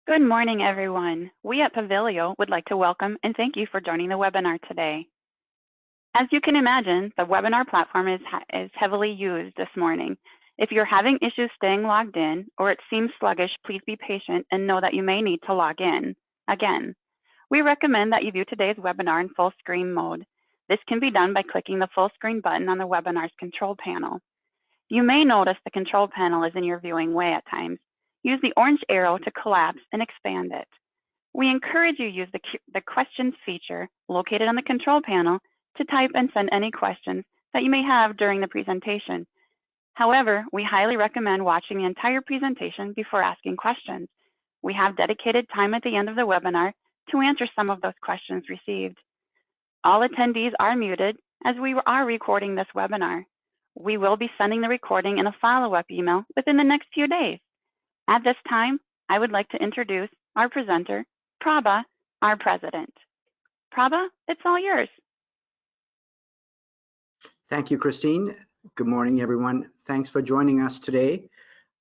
Good morning, everyone. We at Pavillio would like to welcome and thank you for joining the webinar today. As you can imagine, the webinar platform is heavily used this morning. If you're having issues staying logged in or it seems sluggish, please be patient and know that you may need to log in again. We recommend that you view today's webinar in full screen mode. This can be done by clicking the full screen button on the webinar's control panel. You may notice the control panel is in your viewing way at times. Use the orange arrow to collapse and expand it. We encourage you to use the questions feature located on the control panel to type and send any questions that you may have during the presentation. However, we highly recommend watching the entire presentation before asking questions. We have dedicated time at the end of the webinar to answer some of those questions received. All attendees are muted as we are recording this webinar. We will be sending the recording in a follow-up email within the next few days. At this time, I would like to introduce our presenter, Prabha, our president. Prabha, it's all yours. Thank you, Christine. Good morning, everyone. Thanks for joining us today.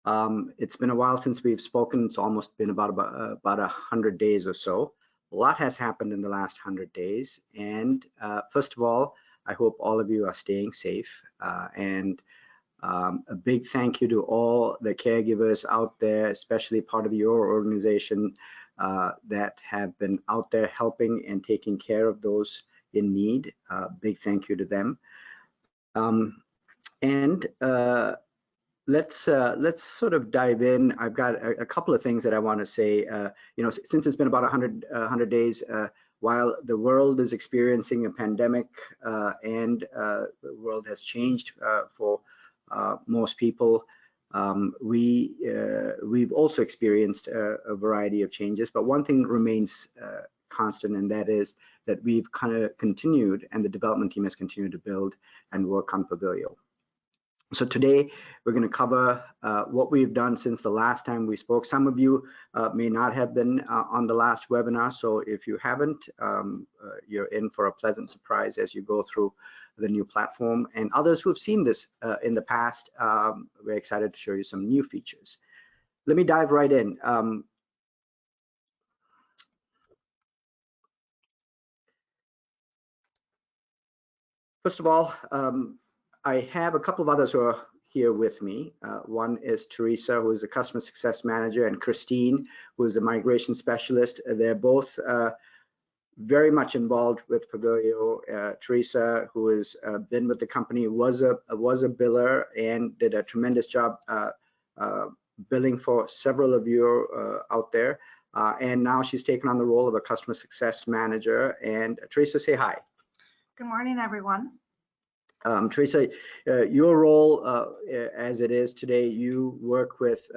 It's been a while since we've spoken. It's almost been about 100 days or so. A lot has happened in the last 100 days. And first of all, I hope all of you are staying safe. A big thank you to all the caregivers out there, especially part of your organization that have been out there helping and taking care of those in need. Big thank you to them. Let's sort of dive in. I've got a couple of things that I want to say. Since it's been about 100 days, while the world is experiencing a pandemic and the world has changed for most people, we've also experienced a variety of changes, but one thing remains constant, and that is that we've kind of continued, and the development team has continued to build and work on Pavillio. So today we're going to cover what we've done since the last time we spoke. Some of you may not have been on the last webinar, so if you haven't, you're in for a pleasant surprise as you go through the new platform. And others who have seen this in the past, we're excited to show you some new features. Let me dive right in. First of all, I have a couple of others who are here with me. One is Teresa, who is a customer success manager, and Christine, who is a migration specialist. They're both very much involved with Pavillio. Teresa, who has been with the company, was a biller and did a tremendous job billing for several of you out there. And now she's taken on the role of a customer success manager. And Teresa, say hi. Good morning, everyone. Teresa, your role as it is today, you work with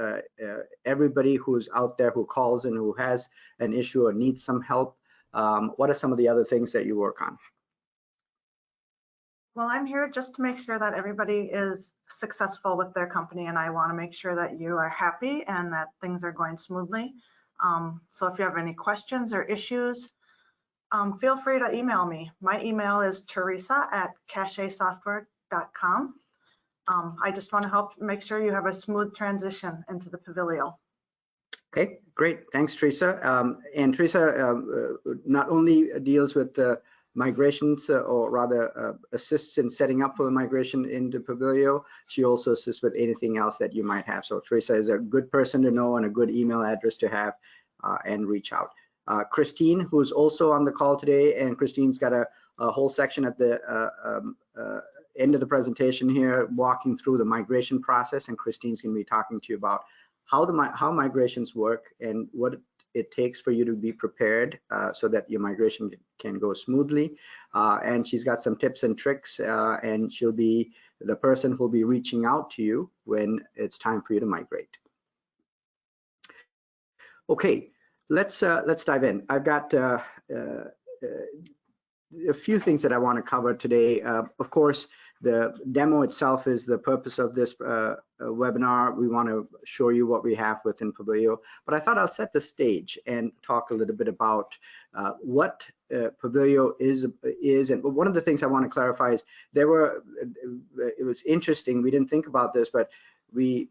everybody who's out there who calls in, who has an issue or needs some help. What are some of the other things that you work on? Well, I'm here just to make sure that everybody is successful with their company, and I want to make sure that you are happy and that things are going smoothly. So if you have any questions or issues, feel free to email me. My email is teresa@cashesoftware.com. I just want to help make sure you have a smooth transition into the Pavillio. Okay, great. Thanks, Teresa. And Teresa not only deals with the migrations, or rather assists in setting up for the migration into Pavillio, she also assists with anything else that you might have. So Teresa is a good person to know and a good email address to have and reach out. Christine, who's also on the call today, and Christine's got a whole section at the end of the presentation here walking through the migration process, and Christine's going to be talking to you about how migrations work and what it takes for you to be prepared so that your migration can go smoothly. And she's got some tips and tricks, and she'll be the person who'll be reaching out to you when it's time for you to migrate. Okay. Let's dive in. I've got a few things that I want to cover today. Of course, the demo itself is the purpose of this webinar. We want to show you what we have within Pavillio, but I thought I'll set the stage and talk a little bit about what Pavillio is. And one of the things I want to clarify is it was interesting. We didn't think about this, but we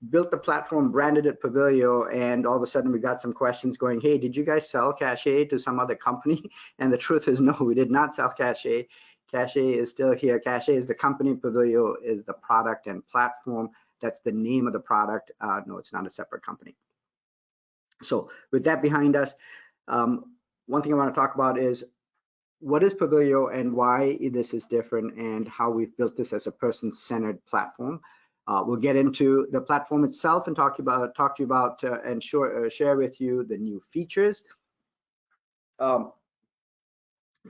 built the platform, branded it Pavillio, and all of a sudden we got some questions going, hey, did you guys sell Cashe to some other company? And the truth is, no, we did not sell Cashe. Cashe is still here. Cashe is the company, Pavillio is the product and platform. That's the name of the product. No, it's not a separate company. So with that behind us, one thing I want to talk about is what is Pavillio and why this is different and how we've built this as a person-centered platform. We'll get into the platform itself and talk to you about and share with you the new features.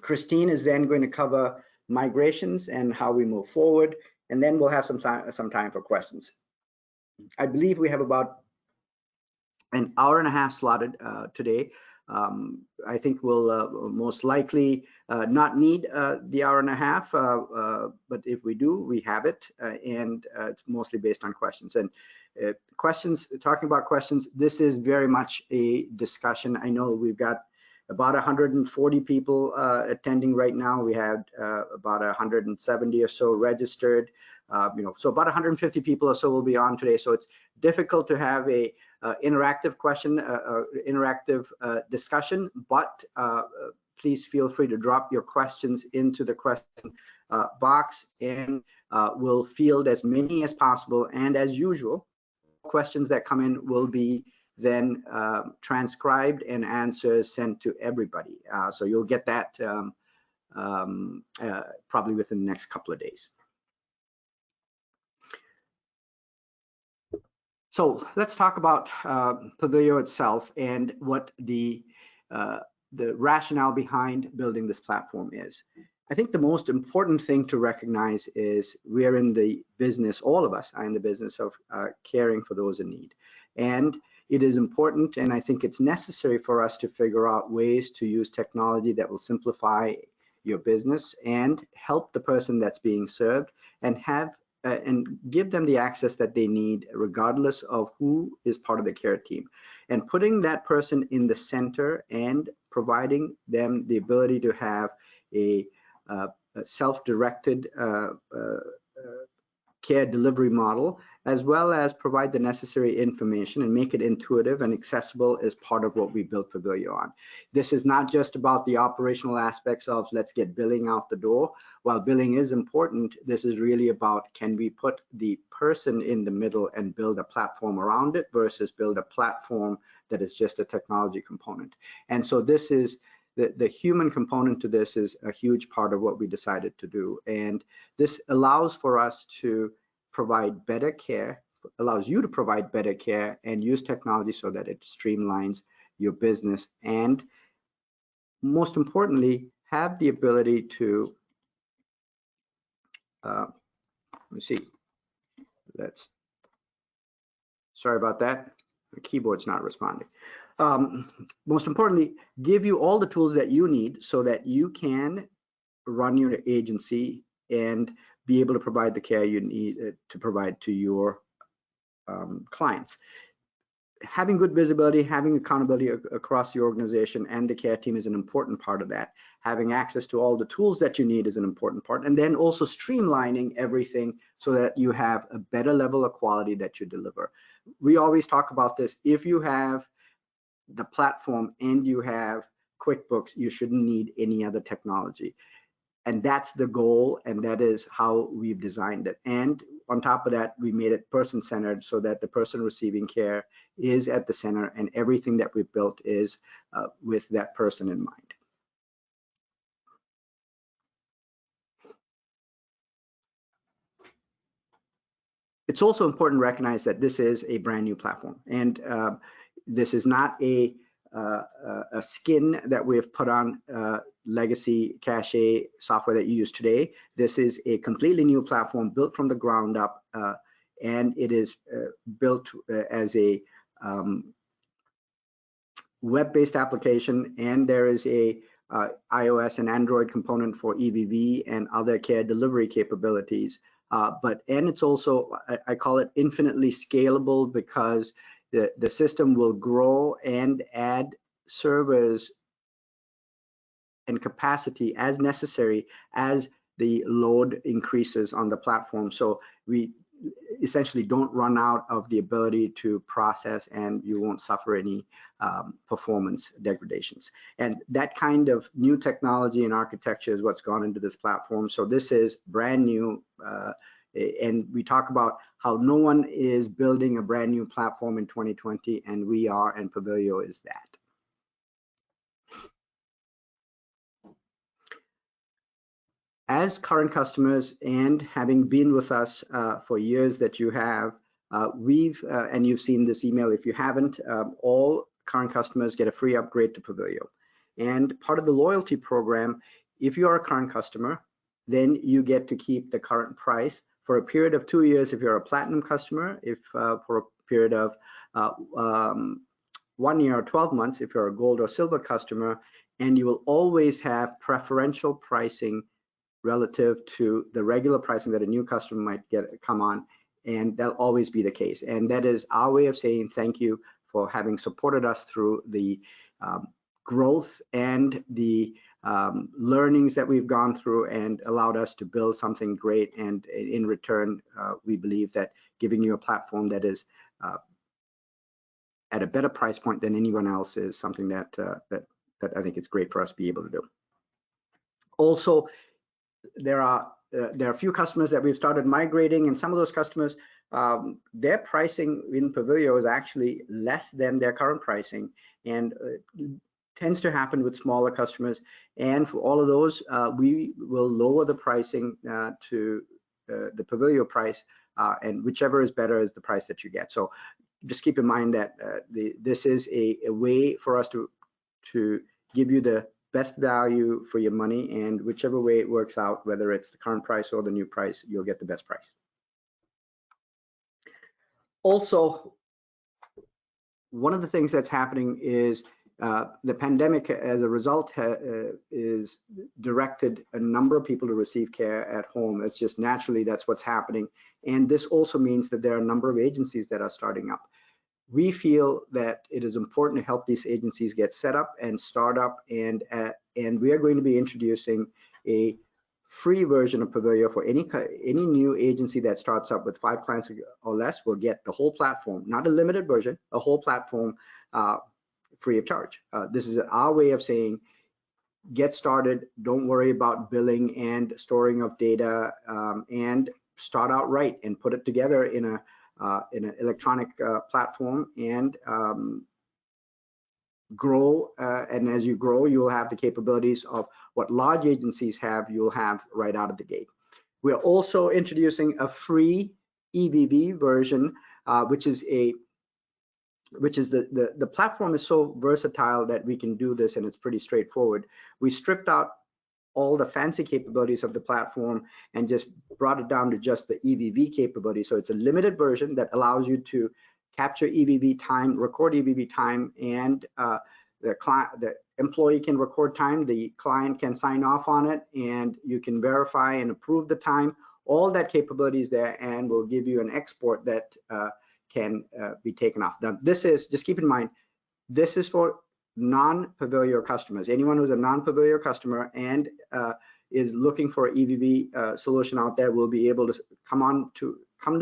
Christine is then going to cover migrations and how we move forward, and then we'll have some time for questions. I believe we have about an hour and a half slotted today. I think we'll most likely not need the hour and a half, but if we do, we have it, and it's mostly based on questions. And questions, talking about questions, this is very much a discussion. I know we've got about 140 people attending right now. We had about 170 or so registered. So about 150 people or so will be on today. So it's difficult to have a interactive question, interactive discussion, but please feel free to drop your questions into the question box, and we'll field as many as possible. And as usual, questions that come in will be then transcribed and answers sent to everybody. So you'll get that probably within the next couple of days. So let's talk about Pavillio itself and what the rationale behind building this platform is. I think the most important thing to recognize is we're in the business, all of us are in the business of caring for those in need. And it is important, and I think it's necessary for us to figure out ways to use technology that will simplify your business and help the person that's being served and give them the access that they need regardless of who is part of the care team. And putting that person in the center and providing them the ability to have a self-directed care delivery model, as well as provide the necessary information and make it intuitive and accessible, is part of what we built Pavillio on. This is not just about the operational aspects of let's get billing out the door. While billing is important, this is really about, can we put the person in the middle and build a platform around it versus build a platform that is just a technology component. And so this is the human component to this is a huge part of what we decided to do. And this allows for us to provide better care, allows you to provide better care and use technology so that it streamlines your business, and most importantly, have the ability to, let me see, sorry about that, the keyboard's not responding. Most importantly, give you all the tools that you need so that you can run your agency and be able to provide the care you need to provide to your clients. Having good visibility, having accountability across the organization and the care team is an important part of that. Having access to all the tools that you need is an important part. And then also streamlining everything so that you have a better level of quality that you deliver. We always talk about this. If you have the platform and you have QuickBooks, you shouldn't need any other technology. And that's the goal, and that is how we've designed it. And on top of that, we made it person-centered so that the person receiving care is at the center, and everything that we've built is with that person in mind. It's also important to recognize that this is a brand new platform, and this is not a skin that we have put on legacy Cashe software that you use today. This is a completely new platform built from the ground up, and it is built as a web-based application, and there is a iOS and Android component for EVV and other care delivery capabilities. And it's also, I call it infinitely scalable, because the system will grow and add servers and capacity as necessary as the load increases on the platform. So essentially don't run out of the ability to process, and you won't suffer any performance degradations. And that kind of new technology and architecture is what's gone into this platform. So this is brand new, and we talk about how no one is building a brand new platform in 2020, and we are, and Pavillio is that. As current customers and having been with us for years that you have, and you've seen this email if you haven't, all current customers get a free upgrade to Pavillio. And part of the loyalty program, if you are a current customer, then you get to keep the current price for a period of 2 years if you're a platinum customer, if for a period of 1 year or 12 months if you're a gold or silver customer, and you will always have preferential pricing relative to the regular pricing that a new customer might come on, and that'll always be the case. And that is our way of saying thank you for having supported us through the growth and the learnings that we've gone through and allowed us to build something great. And in return, we believe that giving you a platform that is at a better price point than anyone else is something that I think it's great for us to be able to do. Also, there are a few customers that we've started migrating, and some of those customers, their pricing in Pavillio is actually less than their current pricing, and tends to happen with smaller customers. And for all of those, we will lower the pricing to the Pavillio price, and whichever is better is the price that you get. So just keep in mind that this is a way for us to give you the best value for your money, and whichever way it works out, whether it's the current price or the new price, you'll get the best price. Also, one of the things that's happening is the pandemic, as a result, is directed a number of people to receive care at home. It's just naturally that's what's happening. And this also means that there are a number of agencies that are starting up. We feel that it is important to help these agencies get set up and start up, and we are going to be introducing a free version of Pavillio for any new agency that starts up with 5 clients or less. Will get the whole platform, not a limited version, a whole platform free of charge. This is our way of saying, get started, don't worry about billing and storing of data, and start out right and put it together in an electronic platform, and grow. And as you grow, you will have the capabilities of what large agencies have, you'll have right out of the gate. We're also introducing a free EVV version, which is the platform is so versatile that we can do this, and it's pretty straightforward. We stripped out all the fancy capabilities of the platform and just brought it down to just the EVV capability. So it's a limited version that allows you to capture EVV time, record EVV time, and the employee can record time, the client can sign off on it, and you can verify and approve the time. All that capability is there, and will give you an export that can be taken off. Now, this is, just keep in mind, this is for non-Pavillio customers. Anyone who's a non-Pavillio customer and is looking for an EVV solution out there will be able to come to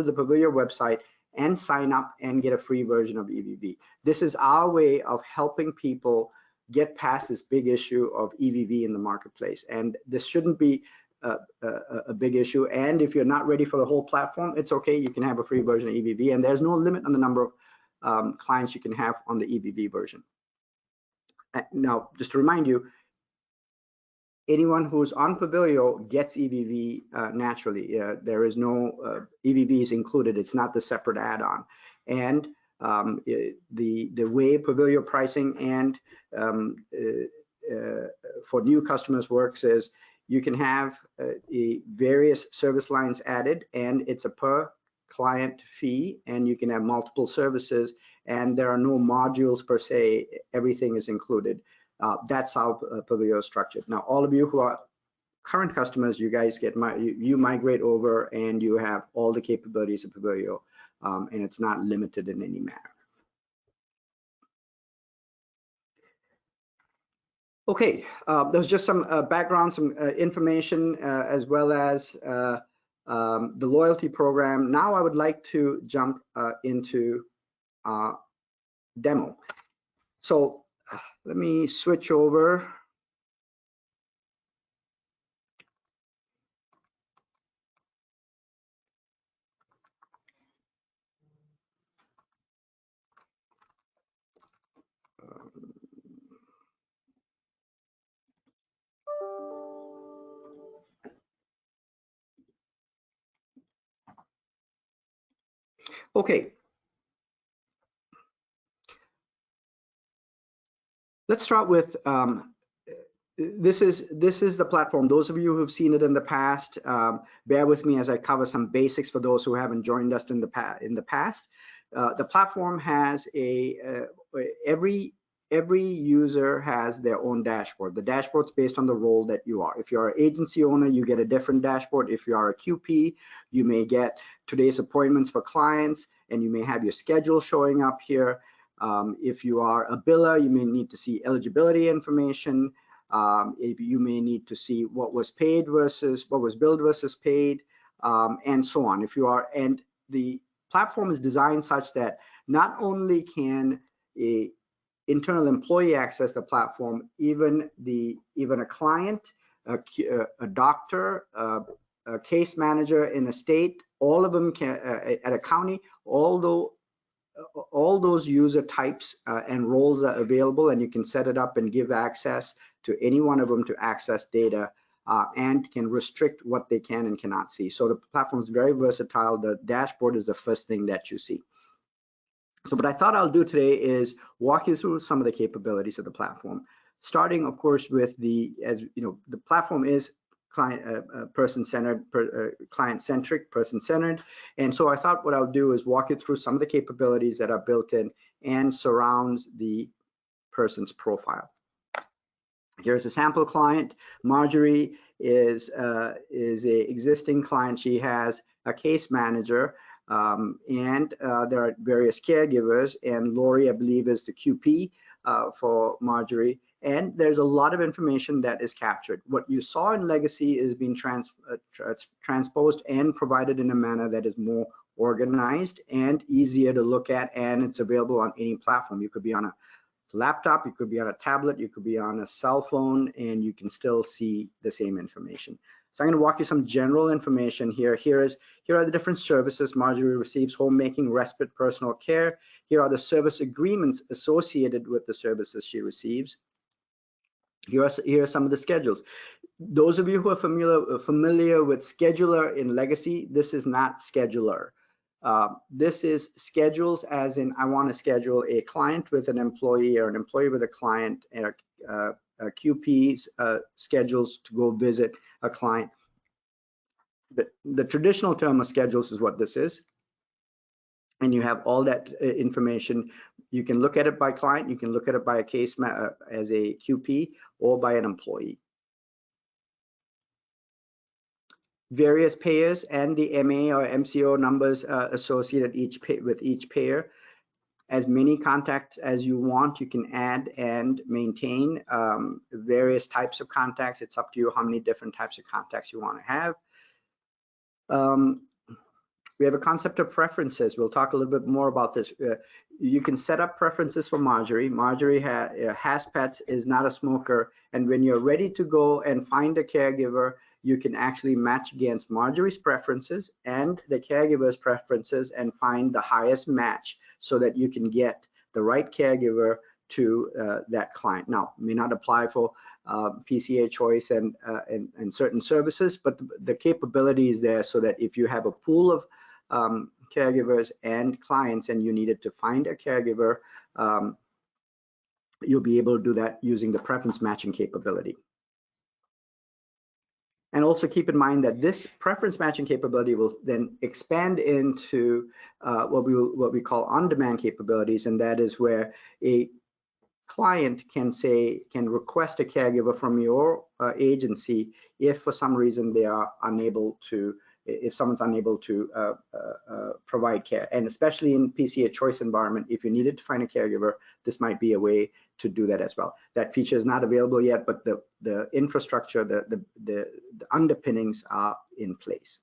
the Pavillio website and sign up and get a free version of EVV. This is our way of helping people get past this big issue of EVV in the marketplace, and this shouldn't be a big issue. And if you're not ready for the whole platform, it's okay. You can have a free version of EVV, and there's no limit on the number of clients you can have on the EVV version. Now, just to remind you, anyone who's on Pavillio gets EVV naturally. There is no EVV is included. It's not the separate add-on. And the way Pavillio pricing and for new customers works is you can have various service lines added, and it's a per client fee, and you can have multiple services, and there are no modules per se. Everything is included. That's how Pavillio is structured. Now, all of you who are current customers, you guys get you migrate over, and you have all the capabilities of Pavillio, and it's not limited in any manner. Okay, there's just some background, some information, as well as the loyalty program. Now I would like to jump into demo. So let me switch over. Okay. Let's start with this is the platform. Those of you who've seen it in the past, bear with me as I cover some basics for those who haven't joined us in the past. The platform has every user has their own dashboard. The dashboard's based on the role that you are. If you're an agency owner, you get a different dashboard. If you are a QP, you may get today's appointments for clients, and you may have your schedule showing up here. If you are a biller, you may need to see eligibility information. If you may need to see what was paid versus what was billed versus paid, and so on. If you are, and the platform is designed such that not only can a internal employee access the platform, even a client, a doctor, a case manager in a state, all of them can at a county, although all those user types and roles are available, and you can set it up and give access to any one of them to access data and can restrict what they can and cannot see. So the platform is very versatile. The dashboard is the first thing that you see. So what I thought I'll do today is walk you through some of the capabilities of the platform, starting, of course, with the platform is person-centered, client-centric, person-centered. And so I thought what I'll do is walk you through some of the capabilities that are built in and surrounds the person's profile. Here's a sample client. Marjorie is a existing client. She has a case manager, and there are various caregivers, and Lori, I believe, is the QP for Marjorie. And there's a lot of information that is captured. What you saw in Legacy is being transposed and provided in a manner that is more organized and easier to look at, and it's available on any platform. You could be on a laptop, you could be on a tablet, you could be on a cell phone, and you can still see the same information. So I'm going to walk you some general information here. Here are the different services Marjorie receives: homemaking, respite, personal care. Here are the service agreements associated with the services she receives. Here are some of the schedules. Those of you who are familiar with scheduler in Legacy, this is not scheduler. This is schedules, as in I want to schedule a client with an employee or an employee with a client, and a QP's schedules to go visit a client. The traditional term of schedules is what this is. And you have all that information. You can look at it by client, you can look at it by a case as a QP, or by an employee. Various payers and the MA or MCO numbers associated with each payer. As many contacts as you want, you can add and maintain various types of contacts. It's up to you how many different types of contacts you want to have. We have a concept of preferences. We'll talk a little bit more about this. You can set up preferences for Marjorie. Marjorie has pets, is not a smoker, and when you're ready to go and find a caregiver, you can actually match against Marjorie's preferences and the caregiver's preferences and find the highest match so that you can get the right caregiver to that client. Now, may not apply for PCA choice and certain services, but the capability is there so that if you have a pool of caregivers and clients and you needed to find a caregiver, you'll be able to do that using the preference matching capability. And also keep in mind that this preference matching capability will then expand into what we call on-demand capabilities, and that is where a client can request a caregiver from your agency if for some reason they are unable to, if someone's unable to provide care. And especially in PCA choice environment, if you needed to find a caregiver, this might be a way to do that as well. That feature is not available yet, but the infrastructure, the underpinnings are in place.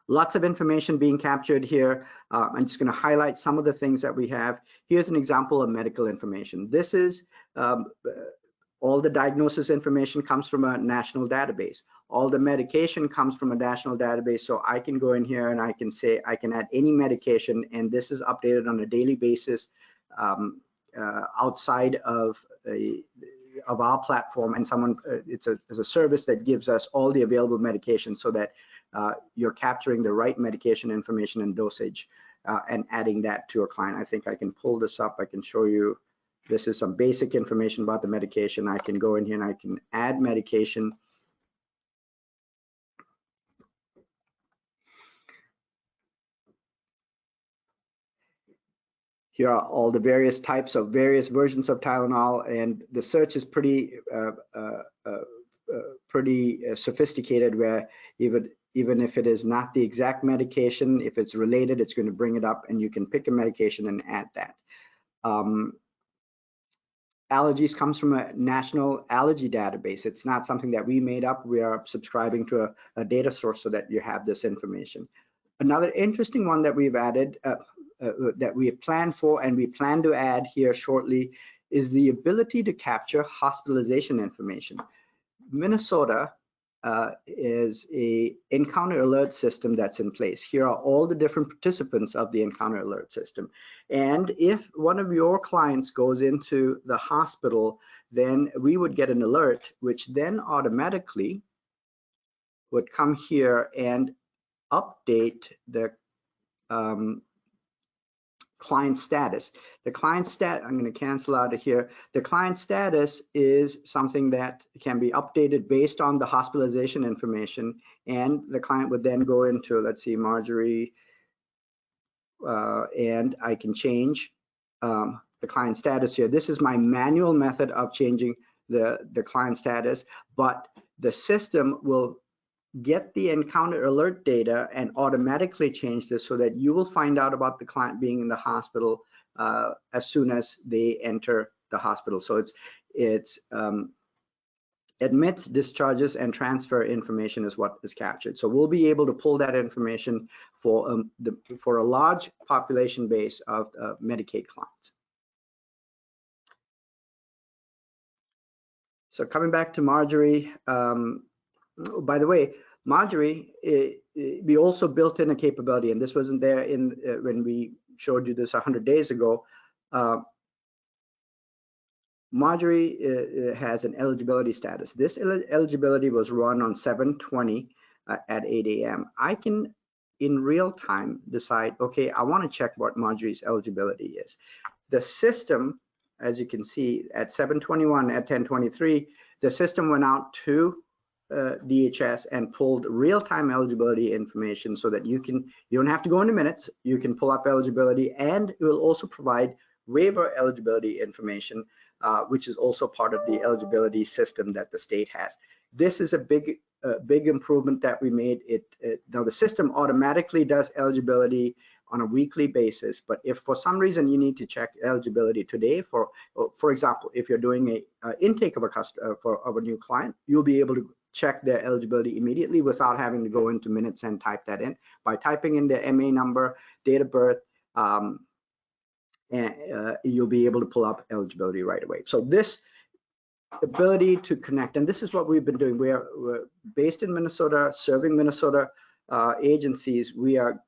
Lots of information being captured here. I'm just going to highlight some of the things that we have. Here's an example of medical information. This is all the diagnosis information comes from a national database. All the medication comes from a national database. So I can go in here and I can say I can add any medication, and this is updated on a daily basis outside of our platform. And someone, it's a service that gives us all the available medications so that you're capturing the right medication information and dosage and adding that to a client. I think I can pull this up. I can show you. This is some basic information about the medication. I can go in here and I can add medication. Here are all the various types of various versions of Tylenol, and the search is pretty sophisticated, where even if it is not the exact medication, if it's related, it's going to bring it up, and you can pick a medication and add that. Allergies comes from a national allergy database. It's not something that we made up. We are subscribing to a data source so that you have this information. Another interesting one that we've added, that we have planned for and we plan to add here shortly, is the ability to capture hospitalization information. Minnesota is a encounter alert system that's in place. Here are all the different participants of the encounter alert system. And if one of your clients goes into the hospital, then we would get an alert, which then automatically would come here and update the client status. The client stat, I'm going to cancel out of here. The client status is something that can be updated based on the hospitalization information, and the client would then go into, let's see, Marjorie, and I can change the client status here. This is my manual method of changing the client status, but the system will get the encounter alert data and automatically change this so that you will find out about the client being in the hospital as soon as they enter the hospital. So it's admits, discharges, and transfer information is what is captured. So we'll be able to pull that information for a large population base of Medicaid clients. So coming back to Marjorie, by the way, Marjorie, we also built in a capability, and this wasn't there in when we showed you this 100 days ago. Marjorie has an eligibility status. This eligibility was run on 7/20 at 8 a.m. I can, in real time, decide, okay, I want to check what Marjorie's eligibility is. The system, as you can see, at 7/21 at 10:23, the system went out to DHS and pulled real-time eligibility information so that you don't have to go into minutes, you can pull up eligibility, and it will also provide waiver eligibility information, which is also part of the eligibility system that the state has. This is a big improvement that we made. Now the system automatically does eligibility on a weekly basis, but if for some reason you need to check eligibility today, for example, if you're doing a intake of a new client, you'll be able to check their eligibility immediately without having to go into minutes and type that in. By typing in their MA number, date of birth, and you'll be able to pull up eligibility right away. So this ability to connect, and this is what we've been doing. We're based in Minnesota, serving Minnesota agencies. We are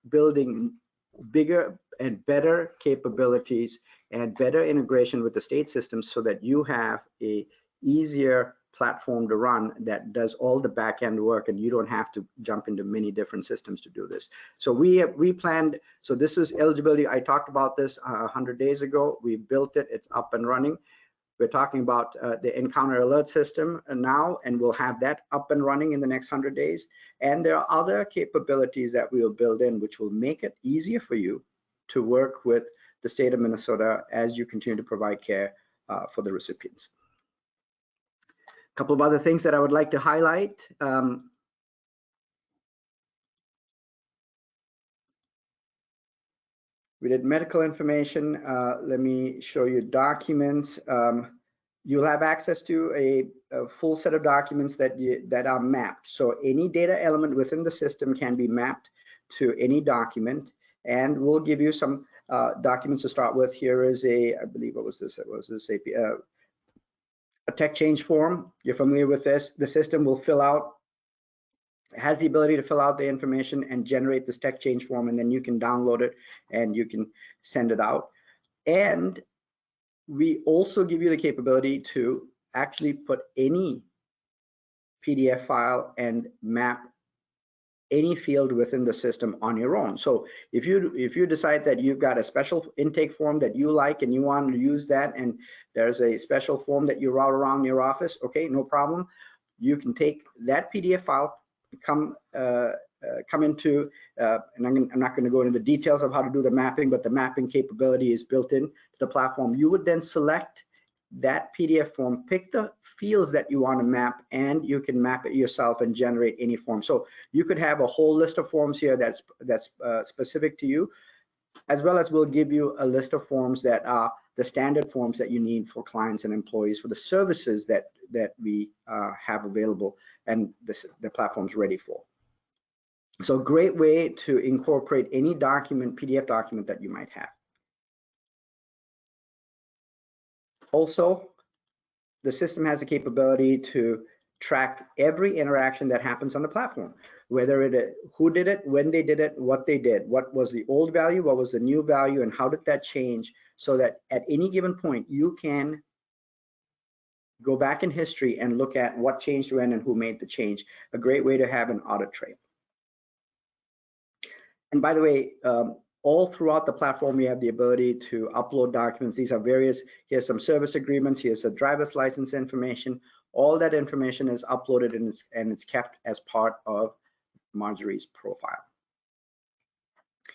building bigger and better capabilities and better integration with the state systems so that you have a easier platform to run that does all the back end work, and you don't have to jump into many different systems to do this. So we planned, so this is eligibility. I talked about this 100 days ago. We built it, it's up and running. We're talking about the encounter alert system now, and we'll have that up and running in the next 100 days. And there are other capabilities that we will build in, which will make it easier for you to work with the state of Minnesota as you continue to provide care for the recipients. A couple of other things that I would like to highlight. We did medical information. Let me show you documents. You'll have access to a full set of documents that are mapped. So any data element within the system can be mapped to any document, and we'll give you some documents to start with. Here is I believe, what was this? It was this a tech change form. You're familiar with this. The system will has the ability to fill out the information and generate this tech change form, and then you can download it and you can send it out. And we also give you the capability to actually put any PDF file and map any field within the system on your own. So if you decide that you've got a special intake form that you like and you want to use that, and there's a special form that you route around your office, okay, no problem. You can take that PDF file, come into, and I'm not going to go into the details of how to do the mapping, but the mapping capability is built in to the platform. You would then select that PDF form, pick the fields that you want to map, and you can map it yourself and generate any form. So you could have a whole list of forms here that's specific to you, as well as we'll give you a list of forms that are the standard forms that you need for clients and employees for the services that we have available and the platform's ready for. So great way to incorporate any document, PDF document that you might have. Also, the system has the capability to track every interaction that happens on the platform, whether who did it, when they did it, what they did, what was the old value, what was the new value, and how did that change, so that at any given point you can go back in history and look at what changed when and who made the change. A great way to have an audit trail. And by the way, all throughout the platform, we have the ability to upload documents. These are here's some service agreements, here's a driver's license information. All that information is uploaded and it's kept as part of Marjorie's profile. A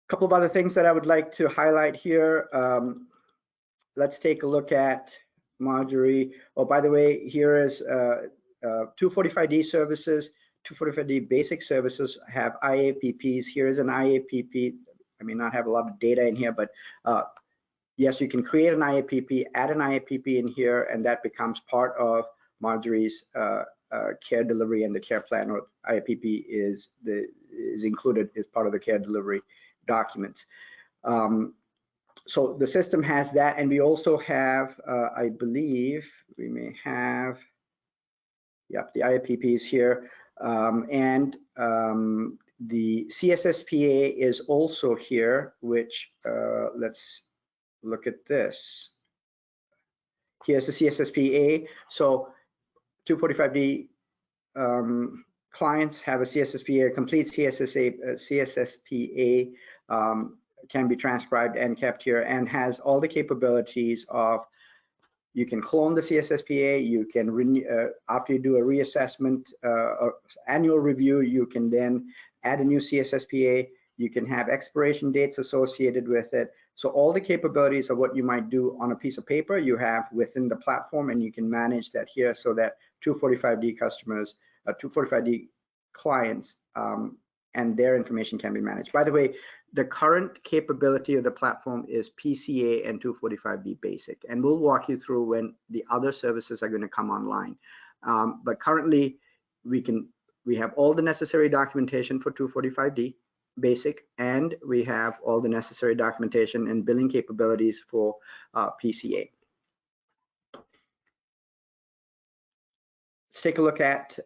couple of other things that I would like to highlight here. Let's take a look at Marjorie. Oh, by the way, here is 245D services. 245D basic services have IAPPs. Here is an IAPP. I may not have a lot of data in here, but yes, you can create an IAPP, add an IAPP in here, and that becomes part of Marjorie's care delivery, and the care plan or IAPP is included as part of the care delivery documents. So the system has that, and we also have, I believe we may have, yep, the IAPP is here. The CSSPA is also here, which let's look at this. Here's the CSSPA. So 245D clients have a CSSPA, a complete CSSPA can be transcribed and kept here, and has all the capabilities of, you can clone the CSSPA, you can after you do a reassessment, annual review, you can then add a new CSSPA, you can have expiration dates associated with it. So all the capabilities of what you might do on a piece of paper, you have within the platform, and you can manage that here so that 245D customers, 245D clients, and their information can be managed. By the way, the current capability of the platform is PCA and 245D basic, and we'll walk you through when the other services are going to come online. But currently, we have all the necessary documentation for 245D basic, and we have all the necessary documentation and billing capabilities for PCA. Let's take a look at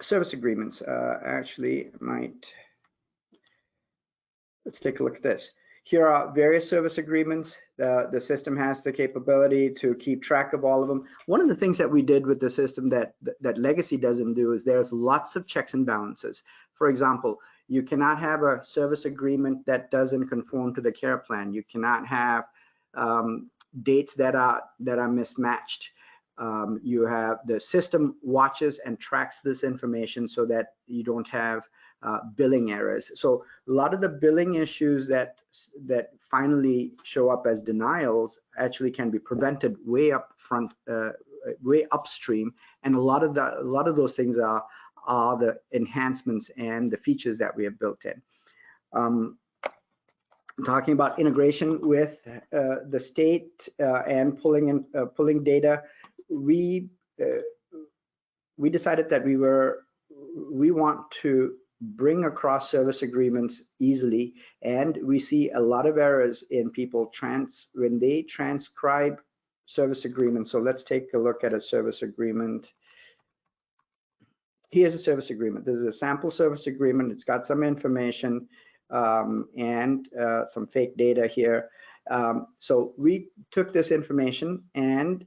service agreements. Let's take a look at this. Here are various service agreements. The system has the capability to keep track of all of them. One of the things that we did with the system that Legacy doesn't do is there's lots of checks and balances. For example, you cannot have a service agreement that doesn't conform to the care plan. You cannot have dates that are mismatched. You have the system watches and tracks this information so that you don't have billing errors. So a lot of the billing issues that finally show up as denials actually can be prevented way up front, way upstream, and a lot of those things are the enhancements and the features that we have built in. talking about integration with the state and pulling data, we decided that we want to bring across service agreements easily, and we see a lot of errors in people when they transcribe service agreements. So let's take a look at a service agreement. Here's a service agreement. This is a sample service agreement. It's got some information and some fake data here. So we took this information and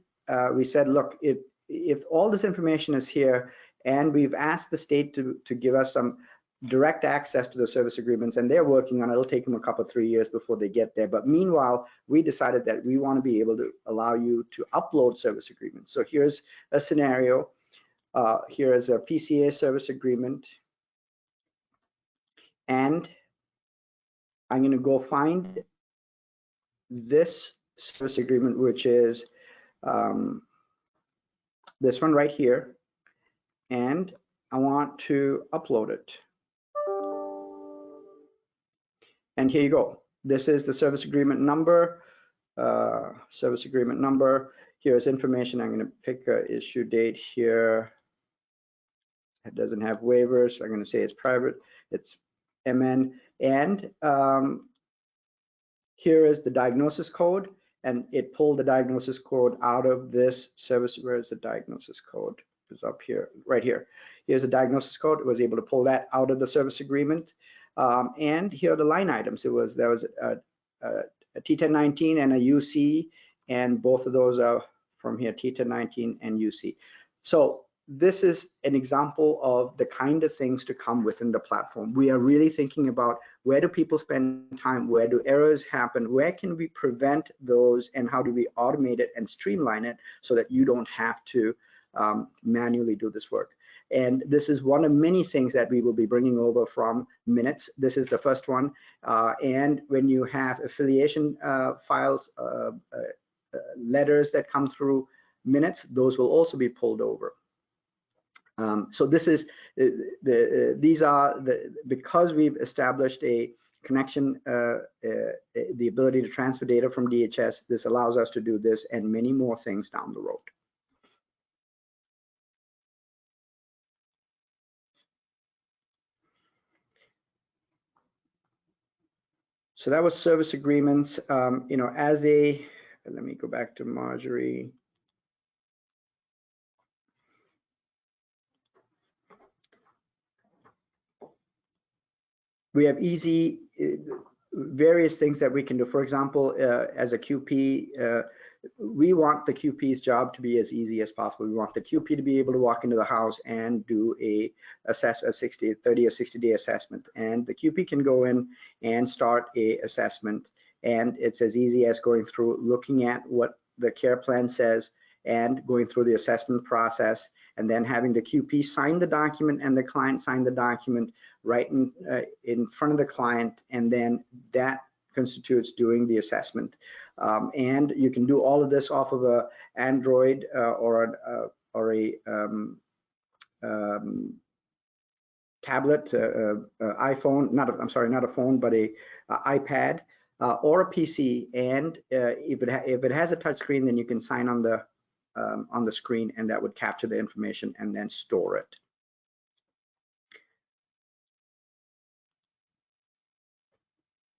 we said, look, if all this information is here, and we've asked the state to give us some direct access to the service agreements, and they're working on it. It'll take them a couple, 3 years before they get there. But meanwhile, we decided that we want to be able to allow you to upload service agreements. So here's a scenario. Here is a PCA service agreement, and I'm going to go find this service agreement, which is this one right here, and I want to upload it. And here you go. This is the service agreement number. Here's information. I'm going to pick a issue date here. It doesn't have waivers. I'm going to say it's private. It's MN. And here is the diagnosis code, and it pulled the diagnosis code out of this service. Where is the diagnosis code? It's up here, right here. Here's a diagnosis code. It was able to pull that out of the service agreement. And here are the line items. There was a T1019 and a UC, and both of those are from here, T1019 and UC. So this is an example of the kind of things to come within the platform. We are really thinking about where do people spend time, where do errors happen, where can we prevent those, and how do we automate it and streamline it so that you don't have to manually do this work. And this is one of many things that we will be bringing over from Minutes. This is the first one. And when you have affiliation files, letters that come through Minutes, those will also be pulled over. So this is because we've established a connection, the ability to transfer data from DHS, this allows us to do this and many more things down the road. So that was service agreements. You know, as they, let me go back to Marjorie. We have easy, various things that we can do. For example, as a QP, we want the QP's job to be as easy as possible. We want the QP to be able to walk into the house and do a 30 or 60-day assessment. And the QP can go in and start a assessment. And it's as easy as going through, looking at what the care plan says and going through the assessment process, and then having the QP sign the document and the client sign the document right in front of the client, and then that constitutes doing the assessment. And you can do all of this off of a Android or a tablet, iPhone, not a phone, but a iPad or a PC. And if it has a touch screen, then you can sign on the screen, and that would capture the information and then store it.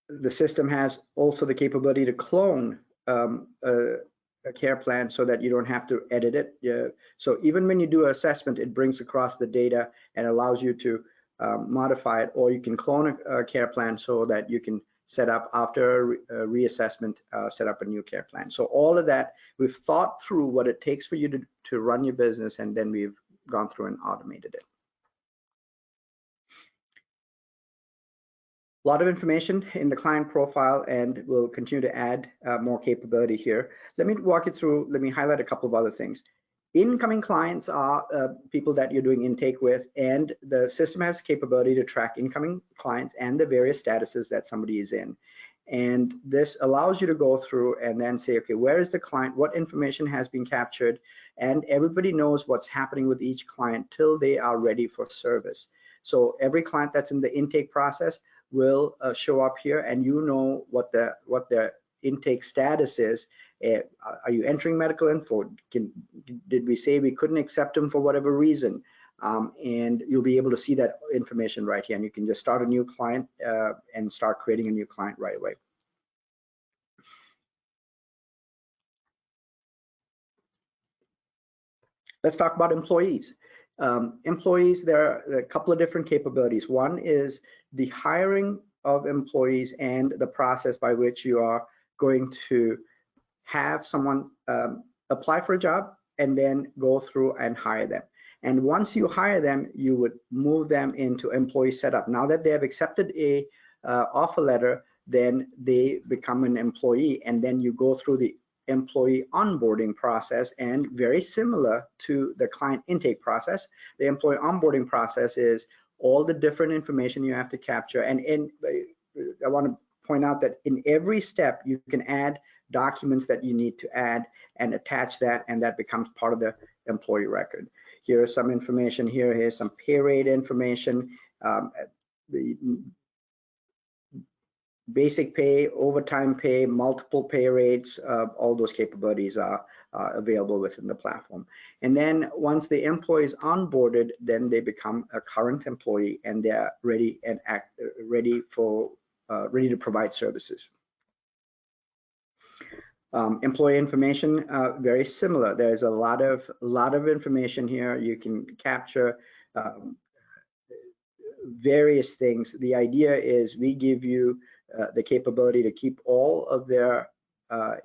The system has also the capability to clone a care plan so that you don't have to edit it. So even when you do an assessment, it brings across the data and allows you to modify it, or you can clone a care plan so that you can set up after a reassessment, set up a new care plan. So all of that, we've thought through what it takes for you to run your business, and then we've gone through and automated it. A lot of information in the client profile, and we'll continue to add more capability here. Let me highlight a couple of other things. Incoming clients are people that you're doing intake with, and the system has the capability to track incoming clients and the various statuses that somebody is in. And this allows you to go through and then say, okay, where is the client? What information has been captured? And everybody knows what's happening with each client till they are ready for service. So every client that's in the intake process, will show up here, and you know what the intake status is. Are you entering medical info? Did we say we couldn't accept them for whatever reason? And you'll be able to see that information right here, and you can just start a new client and start creating a new client right away. Let's talk about employees. Employees, there are a couple of different capabilities. One is the hiring of employees and the process by which you are going to have someone apply for a job and then go through and hire them. And once you hire them, you would move them into employee setup. Now that they have accepted a offer letter, then they become an employee, and then you go through the employee onboarding process. And very similar to the client intake process, the employee onboarding process is all the different information you have to capture. And I want to point out that in every step you can add documents that you need to add and attach that, and that becomes part of the employee record. Here is some information here. Here's some pay rate information. The basic pay, overtime pay, multiple pay rates, all those capabilities are available within the platform. And then once the employee is onboarded, then they become a current employee, and they're ready and ready to provide services. Employee information, very similar. There's a lot of information here. You can capture various things. The idea is we give you the capability to keep all of their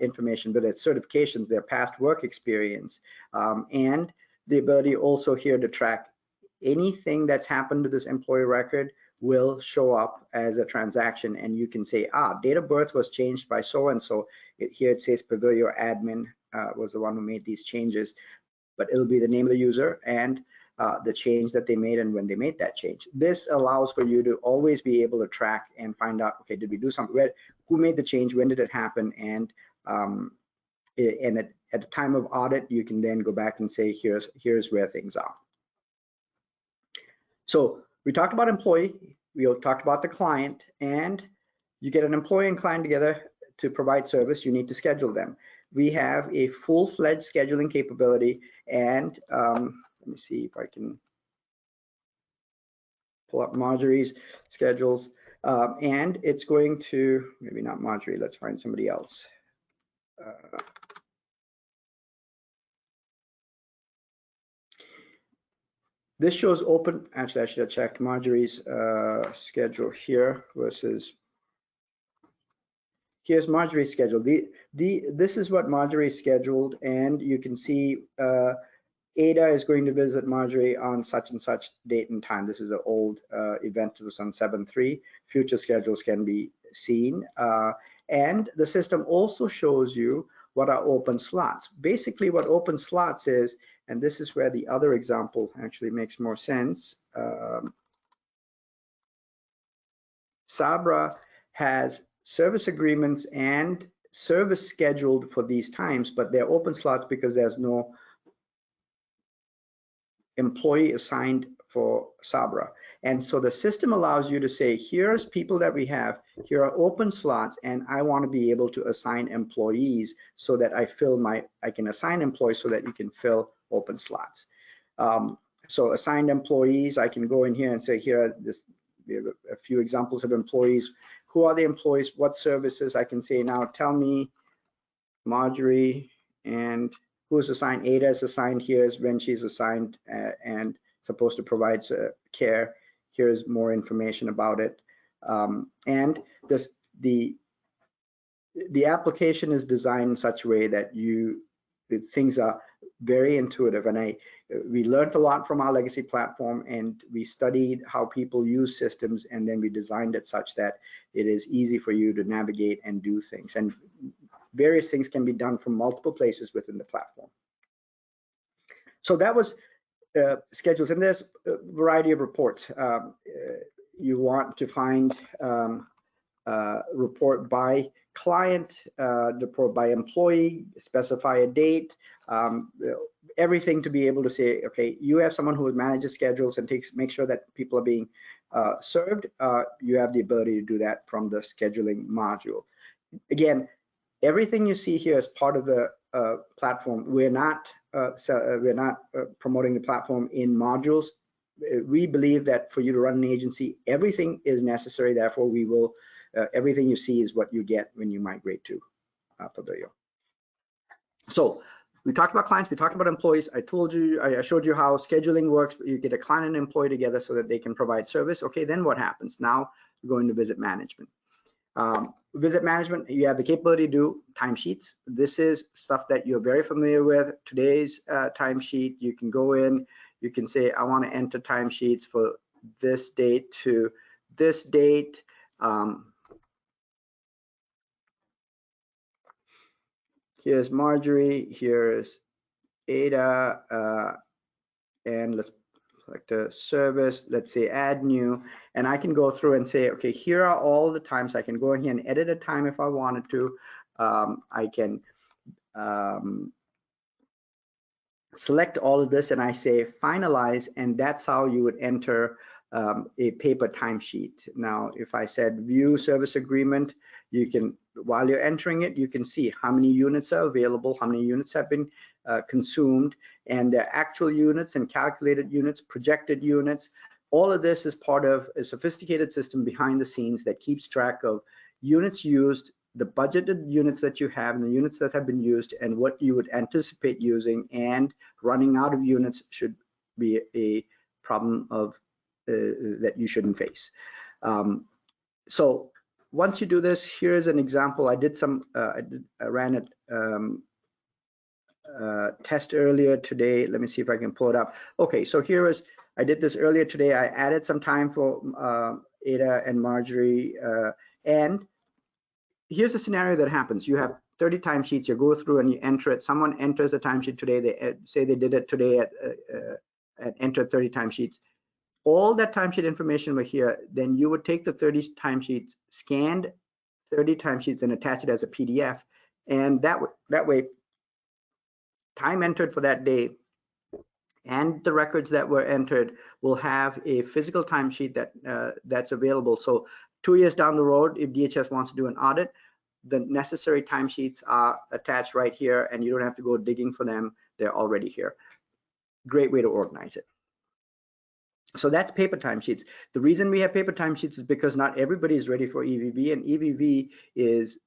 information, but its certifications, their past work experience, and the ability also here to track anything that's happened to this employee record will show up as a transaction, and you can say, date of birth was changed by so-and-so. Here it says Pavillio admin was the one who made these changes, but it'll be the name of the user and the change that they made and when they made that change. This allows for you to always be able to track and find out, okay, did we do something? Who made the change? When did it happen? And at the time of audit, you can then go back and say, here's where things are. So we talked about employee, we talked about the client, and you get an employee and client together to provide service, you need to schedule them. We have a full-fledged scheduling capability, and let me see if I can pull up Marjorie's schedules, and it's going to, maybe not Marjorie, let's find somebody else. This shows open, actually I should have checked Marjorie's schedule here versus, here's Marjorie's schedule. This is what Marjorie scheduled, and you can see Ada is going to visit Marjorie on such and such date and time. This is an old event, it was on 7/3. Future schedules can be seen. And the system also shows you what are open slots. Basically what open slots is, and this is where the other example actually makes more sense. Sabra has service agreements and service scheduled for these times, but they're open slots because there's no employee assigned for Sabra. And so the system allows you to say, here's people that we have, here are open slots, and I want to be able to assign employees so that I can assign employees so that you can fill open slots. So assigned employees, I can go in here and say, here, we have a few examples of employees. Who are the employees? What services? I can say now, tell me, Marjorie, and who is assigned. Ada is assigned. Here's when she's assigned and supposed to provide care. Here's more information about it. And the application is designed in such a way that things are very intuitive. And we learned a lot from our legacy platform, and we studied how people use systems, and then we designed it such that it is easy for you to navigate and do things. And various things can be done from multiple places within the platform. So that was schedules, and there's a variety of reports. You want to find report by client, report by employee, specify a date, everything to be able to say, okay, you have someone who manages schedules and make sure that people are being served. You have the ability to do that from the scheduling module. Again, everything you see here is part of the platform. We're not promoting the platform in modules. We believe that for you to run an agency, everything is necessary. Therefore, we will everything you see is what you get when you migrate to Pavillio. So we talked about clients, we talked about employees. I showed you how scheduling works. You get a client and employee together so that they can provide service. Okay, then what happens? Now we're going to visit management. Visit management, you have the capability to do timesheets. This is stuff that you're very familiar with. Today's timesheet, you can go in, you can say, I want to enter timesheets for this date to this date. Here's Marjorie, here's Ada, and let's select a service, let's say add new, and I can go through and say, okay, here are all the times. I can go in here and edit a time if I wanted to. I can select all of this and I say finalize, and that's how you would enter a paper timesheet. Now, if I said view service agreement, you can, while you're entering it, you can see how many units are available, how many units have been consumed, and the actual units and calculated units, projected units. All of this is part of a sophisticated system behind the scenes that keeps track of units used, the budgeted units that you have and the units that have been used, and what you would anticipate using, and running out of units should be a problem of that you shouldn't face. So once you do this, here's an example. I did some, I ran a test earlier today. Let me see if I can pull it up. Okay, so here is, I did this earlier today. I added some time for Ada and Marjorie, and here's a scenario that happens. You have 30 timesheets, you go through and you enter it. Someone enters a timesheet today, they say they did it today at entered 30 timesheets. All that timesheet information over here, then you would take the 30 timesheets, scanned 30 timesheets and attach it as a PDF. And that way, time entered for that day and the records that were entered will have a physical timesheet that's available. So 2 years down the road, if DHS wants to do an audit, the necessary timesheets are attached right here and you don't have to go digging for them. They're already here. Great way to organize it. So that's paper timesheets. The reason we have paper timesheets is because not everybody is ready for EVV, and EVV is,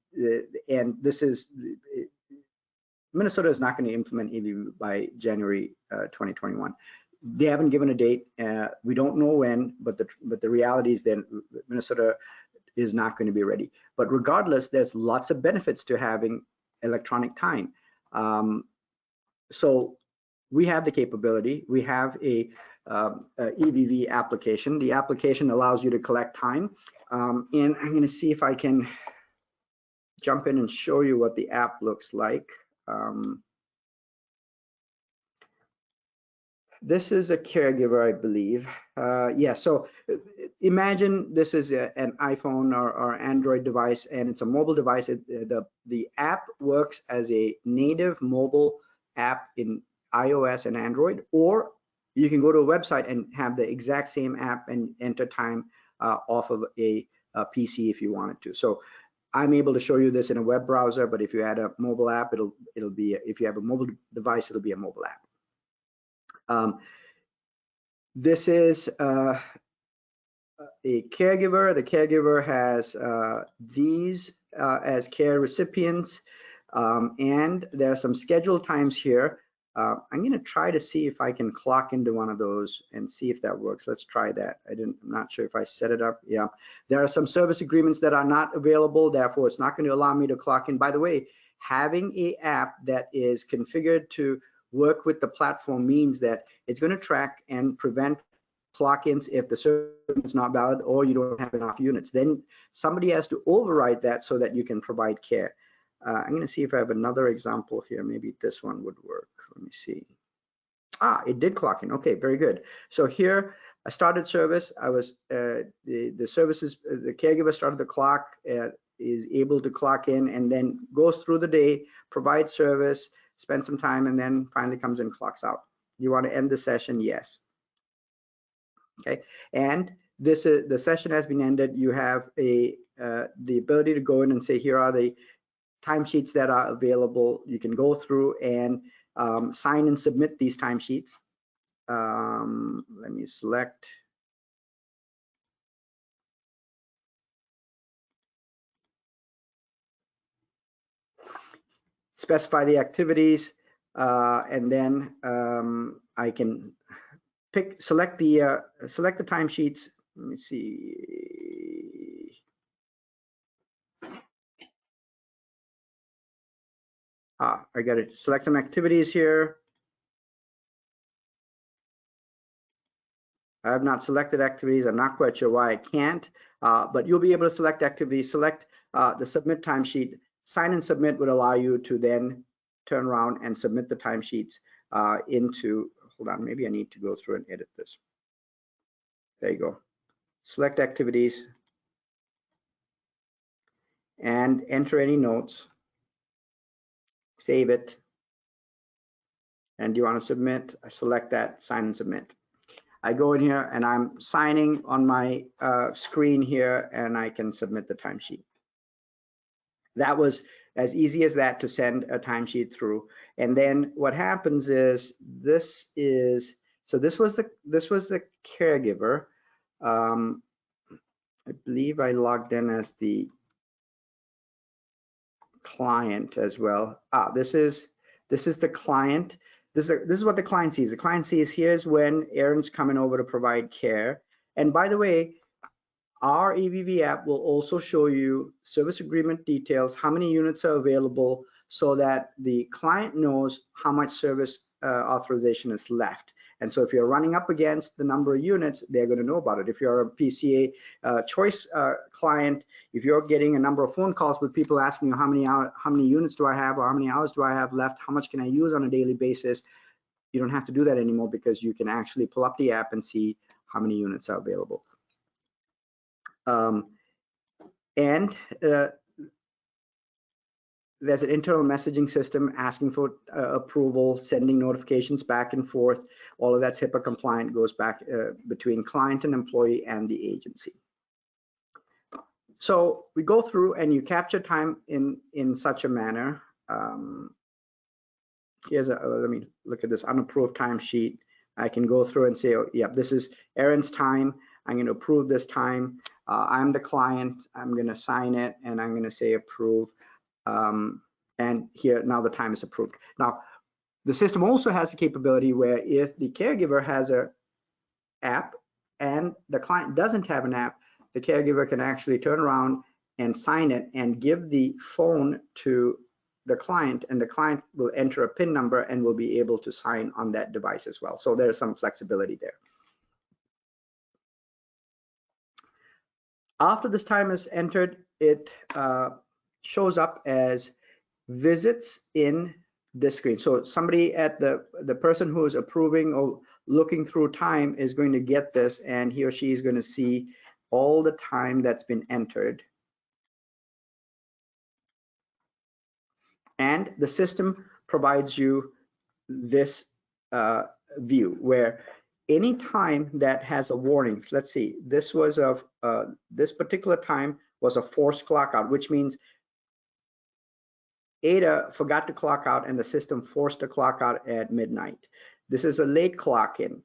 and this is, Minnesota is not going to implement EVV by January 2021. They haven't given a date. We don't know when, but the reality is that Minnesota is not going to be ready. But regardless, there's lots of benefits to having electronic time. So we have the capability. We have a EVV application. The application allows you to collect time. And I'm going to see if I can jump in and show you what the app looks like. This is a caregiver, I believe. Yeah, so imagine this is an iPhone or Android device, and it's a mobile device. The app works as a native mobile app in iOS and Android, or you can go to a website and have the exact same app and enter time off of a PC if you wanted to. So I'm able to show you this in a web browser, but if you add a mobile app, it'll be, if you have a mobile device, it'll be a mobile app. This is a caregiver. The caregiver has these as care recipients, and there are some scheduled times here. I'm going to try to see if I can clock into one of those and see if that works. Let's try that. I'm not sure if I set it up. Yeah, there are some service agreements that are not available, therefore it's not going to allow me to clock in. By the way, having an app that is configured to work with the platform means that it's going to track and prevent clock-ins if the service is not valid or you don't have enough units. Then somebody has to override that so that you can provide care. I'm going to see if I have another example here. Maybe this one would work. Let me see. Ah, it did clock in. Okay, very good. So here I started service. I was the services, the caregiver started the clock, is able to clock in and then goes through the day, provides service, spends some time, and then finally comes in, clocks out. You want to end the session? Yes. Okay, and this is the session has been ended. You have the ability to go in and say, here are the timesheets that are available. You can go through and sign and submit these timesheets. Let me select. Specify the activities, and then I can select the timesheets. Let me see. I got to select some activities here. I have not selected activities. I'm not quite sure why I can't, but you'll be able to select activities, select the submit timesheet. Sign and submit would allow you to then turn around and submit the timesheets into, hold on, maybe I need to go through and edit this. There you go. Select activities and enter any notes. Save it. And do you want to submit? I select that, sign and submit. I go in here and I'm signing on my screen here, and I can submit the timesheet. That was as easy as that, to send a timesheet through. And then what happens is this was the caregiver. I believe I logged in as the client as well. This is the client. This is what the client sees. The client sees, here's when Aaron's coming over to provide care. And by the way, our EVV app will also show you service agreement details, how many units are available, so that the client knows how much service authorization is left. And so if you're running up against the number of units, they're going to know about it. If you're a PCA choice client, if you're getting a number of phone calls with people asking you how many units do I have, or how many hours do I have left, how much can I use on a daily basis, you don't have to do that anymore, because you can actually pull up the app and see how many units are available. There's an internal messaging system asking for approval, sending notifications back and forth. All of that's HIPAA compliant, goes back between client and employee and the agency. So we go through and you capture time in such a manner. Let me look at this unapproved timesheet. I can go through and say, oh, yeah, this is Aaron's time. I'm going to approve this time. I'm the client. I'm going to sign it, and I'm going to say approve. And here, now the time is approved. Now, the system also has the capability where if the caregiver has an app and the client doesn't have an app, the caregiver can actually turn around and sign it and give the phone to the client, and the client will enter a PIN number and will be able to sign on that device as well. So there's some flexibility there. After this time is entered, it shows up as visits in this screen. So somebody at the person who is approving or looking through time is going to get this, and he or she is going to see all the time that's been entered. And the system provides you this view where any time that has a warning, let's see, this was of this particular time was a forced clock out, which means Ada forgot to clock out and the system forced a clock out at midnight. This is a late clock in.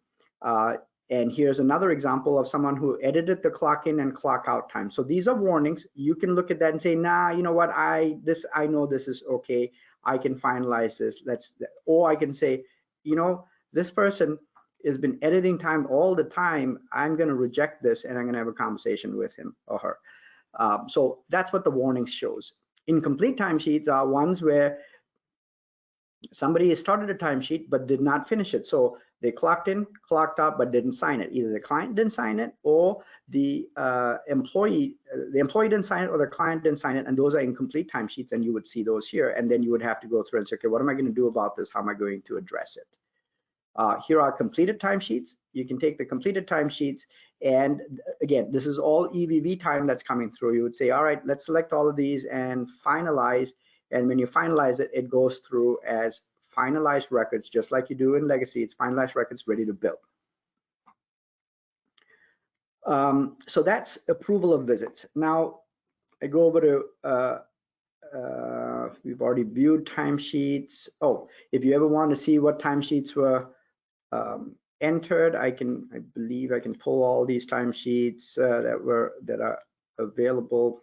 And here's another example of someone who edited the clock in and clock out time. So these are warnings. You can look at that and say, nah, you know what, I know this is okay. I can finalize this. Or I can say, you know, this person has been editing time all the time. I'm going to reject this, and I'm going to have a conversation with him or her. So that's what the warnings shows. Incomplete timesheets are ones where somebody has started a timesheet but did not finish it. So they clocked in, clocked out, but didn't sign it. Either the client didn't sign it, or the employee didn't sign it, or the client didn't sign it, and those are incomplete timesheets, and you would see those here. And then you would have to go through and say, okay, what am I going to do about this? How am I going to address it? Here are completed timesheets. You can take the completed timesheets, and again, this is all EVV time that's coming through. You would say, all right, let's select all of these and finalize. And when you finalize it, it goes through as finalized records, just like you do in Legacy. It's finalized records ready to bill. So that's approval of visits. Now I go over to we've already viewed timesheets. Oh, if you ever want to see what timesheets were entered, I believe I can pull all these timesheets that are available.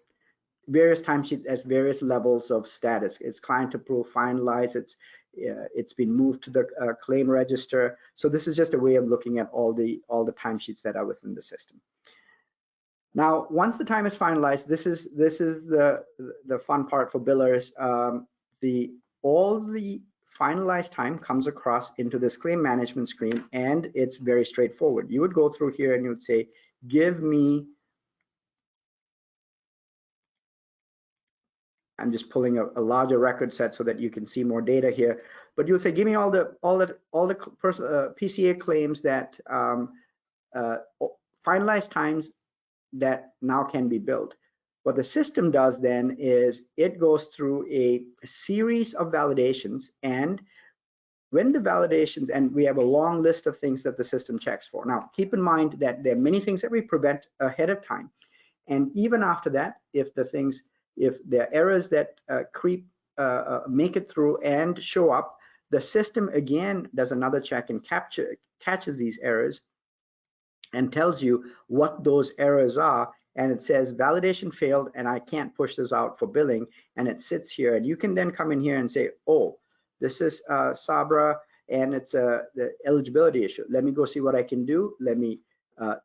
Various timesheets at various levels of status. It's client approved, finalized. It's been moved to the claim register. So this is just a way of looking at all the timesheets that are within the system. Now, once the time is finalized, this is the fun part for billers. All the finalized time comes across into this claim management screen, and it's very straightforward. You would go through here and you would say, give me, I'm just pulling a larger record set so that you can see more data here, but you'll say, give me all the PCA claims that finalized times that now can be billed. What the system does then is it goes through a series of validations, and when the validations, and we have a long list of things that the system checks for. Now, keep in mind that there are many things that we prevent ahead of time. And even after that, if there are errors that make it through and show up, the system again does another check and catches these errors and tells you what those errors are, and it says validation failed and I can't push this out for billing, and it sits here, and you can then come in here and say, oh, this is Sabra and it's the eligibility issue. Let me go see what I can do. Let me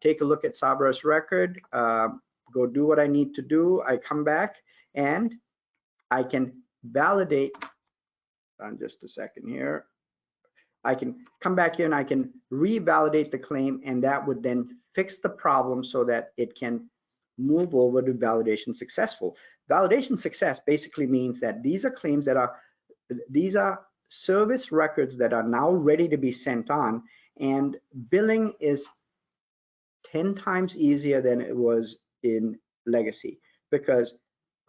take a look at Sabra's record, go do what I need to do. I come back and I can validate, on just a second here, I can come back here and I can revalidate the claim, and that would then fix the problem so that it can move over to validation successful. Validation success basically means that these are claims that these are service records that are now ready to be sent on, and billing is 10 times easier than it was in Legacy, because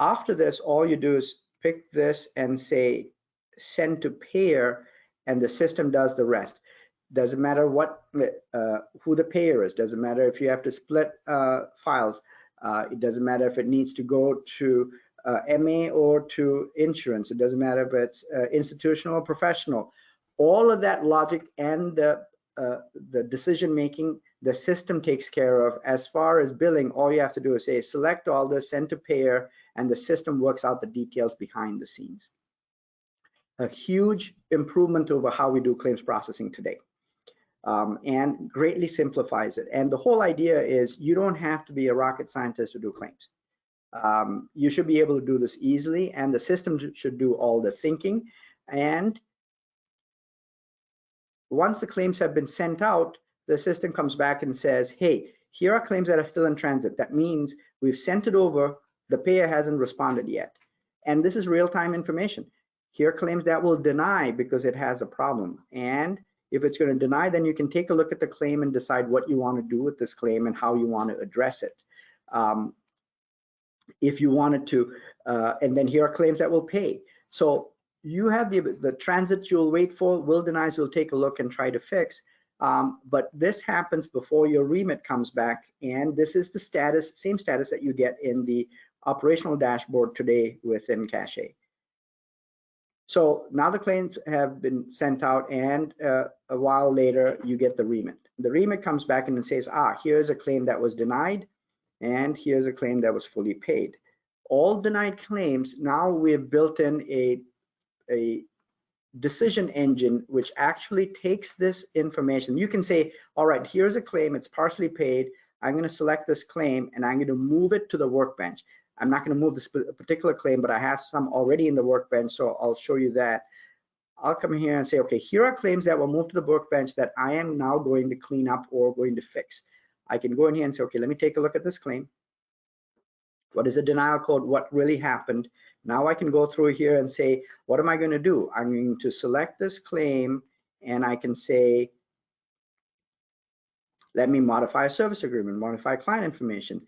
after this, all you do is pick this and say send to payer, and the system does the rest. Doesn't matter what who the payer is. Doesn't matter if you have to split files. It doesn't matter if it needs to go to MA or to insurance. It doesn't matter if it's institutional or professional. All of that logic and the decision making, the system takes care of. As far as billing, all you have to do is say select all this, send to payer, and the system works out the details behind the scenes. A huge improvement over how we do claims processing today, and greatly simplifies it. And the whole idea is you don't have to be a rocket scientist to do claims. You should be able to do this easily, and the system should do all the thinking. And once the claims have been sent out, the system comes back and says, hey, here are claims that are still in transit. That means we've sent it over, the payer hasn't responded yet. And this is real-time information. Here are claims that will deny because it has a problem. And if it's going to deny, then you can take a look at the claim and decide what you want to do with this claim and how you want to address it. If you wanted to, and then here are claims that will pay. So you have the transit you'll wait for, will denies you'll take a look and try to fix. But this happens before your remit comes back, and this is the status, same status that you get in the operational dashboard today within Cashe. So now the claims have been sent out, and a while later you get the remit. The remit comes back and it says, here's a claim that was denied, and here's a claim that was fully paid. All denied claims, now we've built in a decision engine which actually takes this information. You can say, all right, here's a claim, it's partially paid. I'm going to select this claim and I'm going to move it to the workbench. I'm not going to move this particular claim, but I have some already in the workbench, so I'll show you that. I'll come here and say, okay, here are claims that will move to the workbench that I am now going to clean up or going to fix. I can go in here and say, okay, let me take a look at this claim. What is the denial code? What really happened? Now I can go through here and say, what am I going to do? I'm going to select this claim, and I can say, Let me modify a service agreement, modify client information,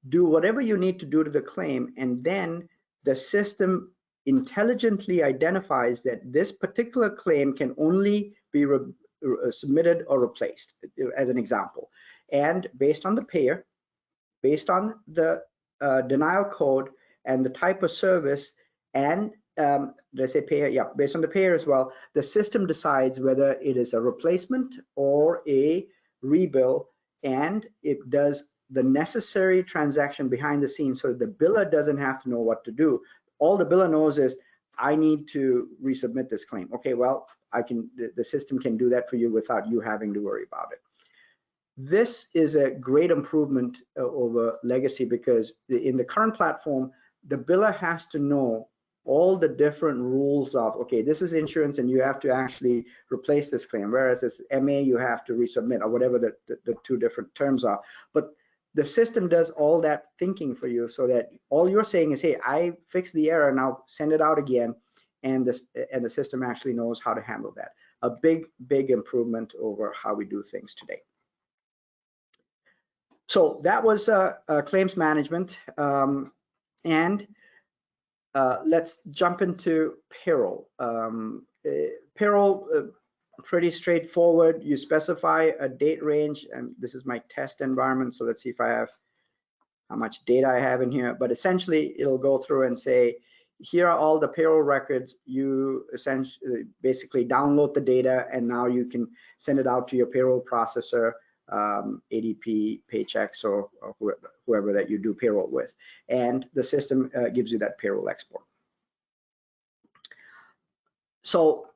do whatever you need to do to the claim, and then the system intelligently identifies that this particular claim can only be submitted or replaced, as an example. And based on the payer, based on the denial code and the type of service, and did I say payer? Yeah, based on the payer as well, the system decides whether it is a replacement or a rebill, and it does the necessary transaction behind the scenes so the biller doesn't have to know what to do. All the biller knows is, I need to resubmit this claim. Okay, well, the system can do that for you without you having to worry about it. This is a great improvement over legacy, because in the current platform, the biller has to know all the different rules of, okay, this is insurance and you have to actually replace this claim, whereas this MA you have to resubmit, or whatever the two different terms are. But the system does all that thinking for you, so that all you're saying is, hey, I fixed the error, now send it out again, and the system actually knows how to handle that. A big improvement over how we do things today. So that was claims management, and let's jump into payroll. Payroll, pretty straightforward. You specify a date range, and this is my test environment, so let's see if I have how much data I have in here. But essentially, it'll go through and say, here are all the payroll records. You essentially basically download the data, and now you can send it out to your payroll processor, ADP, Paychex, or whoever that you do payroll with, and the system gives you that payroll export. So,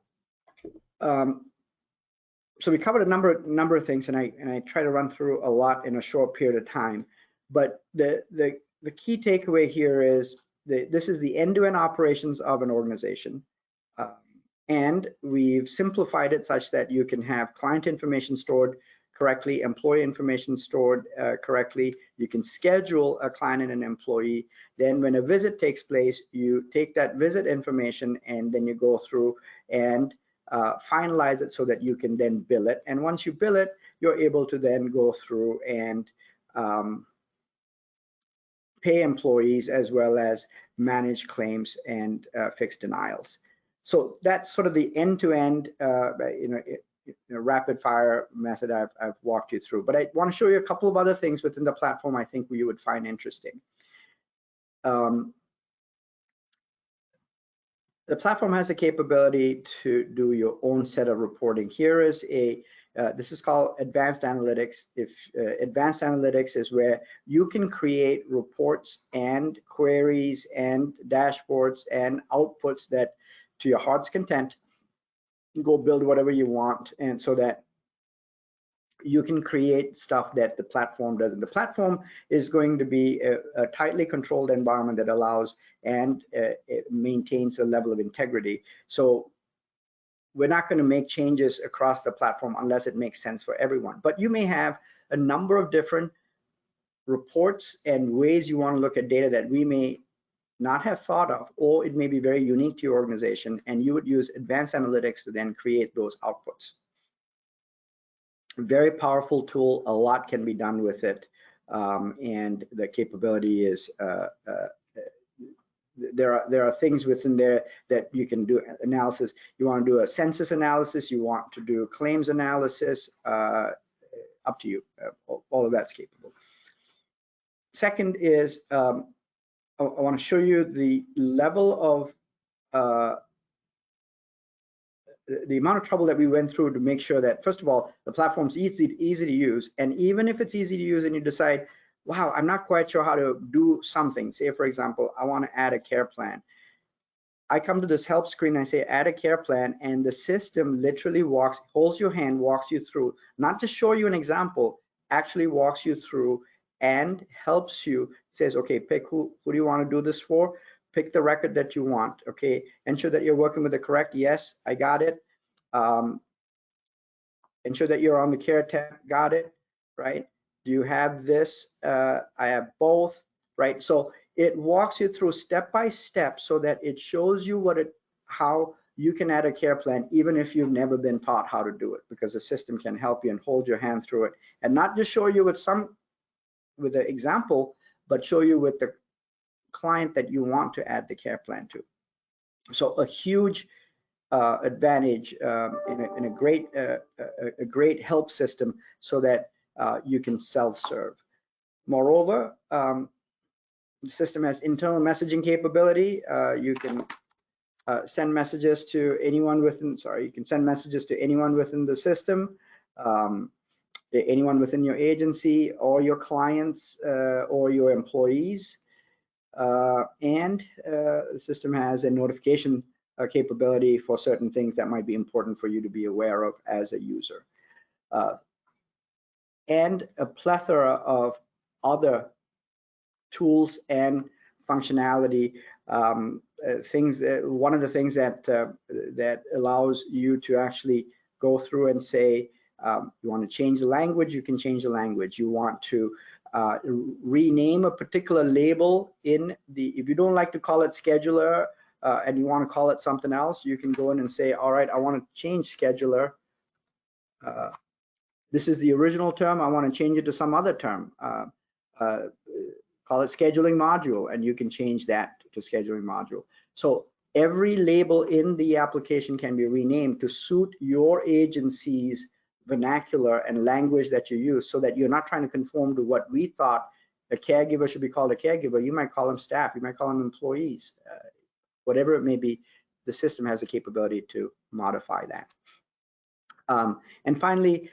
so we covered a number of things, and I try to run through a lot in a short period of time. But the key takeaway here is this is the end-to-end operations of an organization. And we've simplified it such that you can have client information stored correctly, employee information stored correctly. You can schedule a client and an employee. Then when a visit takes place, you take that visit information and then you go through and finalize it so that you can then bill it. And once you bill it, you're able to then go through and pay employees, as well as manage claims and fix denials. So that's sort of the end-to-end, rapid fire method I've walked you through. But I want to show you a couple of other things within the platform I think you would find interesting. The platform has the capability to do your own set of reporting. Here is this is called advanced analytics. Advanced analytics is where you can create reports and queries and dashboards and outputs that, to your heart's content, go build whatever you want, and so that you can create stuff that the platform doesn't. The platform is going to be a tightly controlled environment that allows and it maintains a level of integrity. So we're not going to make changes across the platform unless it makes sense for everyone. But you may have a number of different reports and ways you want to look at data that we may not have thought of, or it may be very unique to your organization, and you would use advanced analytics to then create those outputs. Very powerful tool, a lot can be done with it, and the capability is there are things within there that you can do analysis. You want to do a census analysis, you want to do claims analysis, up to you. All of that's capable. Second is I want to show you the level of the amount of trouble that we went through to make sure that, first of all, the platform's easy to use. And even if it's easy to use and you decide, wow, I'm not quite sure how to do something. Say, for example, I want to add a care plan. I come to this help screen, I say add a care plan, and the system literally holds your hand, walks you through, not to show you an example, actually walks you through and helps you, says, okay, pick who do you want to do this for? Pick the record that you want, okay? Ensure that you're working with the correct, yes, I got it. Ensure that you're on the care tab, got it, right? Do you have this? I have both, right? So it walks you through step by step so that it shows you how you can add a care plan even if you've never been taught how to do it, because the system can help you and hold your hand through it and not just show you with an example, but show you with the client that you want to add the care plan to. So a huge advantage in a great help system so that you can self-serve. Moreover, the system has internal messaging capability. You can send messages to anyone within. You can send messages to anyone within the system, anyone within your agency, or your clients, or your employees. And the system has a notification capability for certain things that might be important for you to be aware of as a user. And a plethora of other tools and functionality, things. One of the things that that allows you to actually go through and say, you want to change the language, you can change the language. You want to rename a particular label in the, if you don't like to call it scheduler and you want to call it something else, you can go in and say, all right, I want to change scheduler. This is the original term, I want to change it to some other term. Call it scheduling module, and you can change that to scheduling module. So every label in the application can be renamed to suit your agency's vernacular and language that you use, so that you're not trying to conform to what we thought a caregiver should be called a caregiver. You might call them staff, you might call them employees, whatever it may be. The system has the capability to modify that. And finally,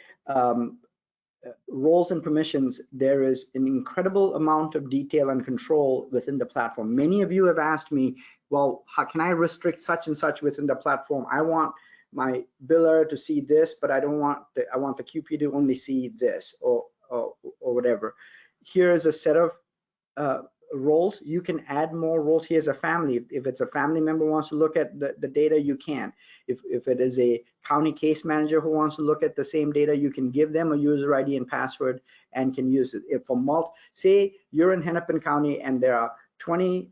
roles and permissions. There is an incredible amount of detail and control within the platform. Many of you have asked me, well, how can I restrict such and such within the platform? I want my biller to see this, but I don't want I want the QP to only see this, or whatever. Here is a set of roles. You can add more roles. Here's a family. If it's a family member who wants to look at the data, you can. If it is a county case manager who wants to look at the same data, you can give them a user ID and password and can use it. If for say you're in Hennepin County and there are 20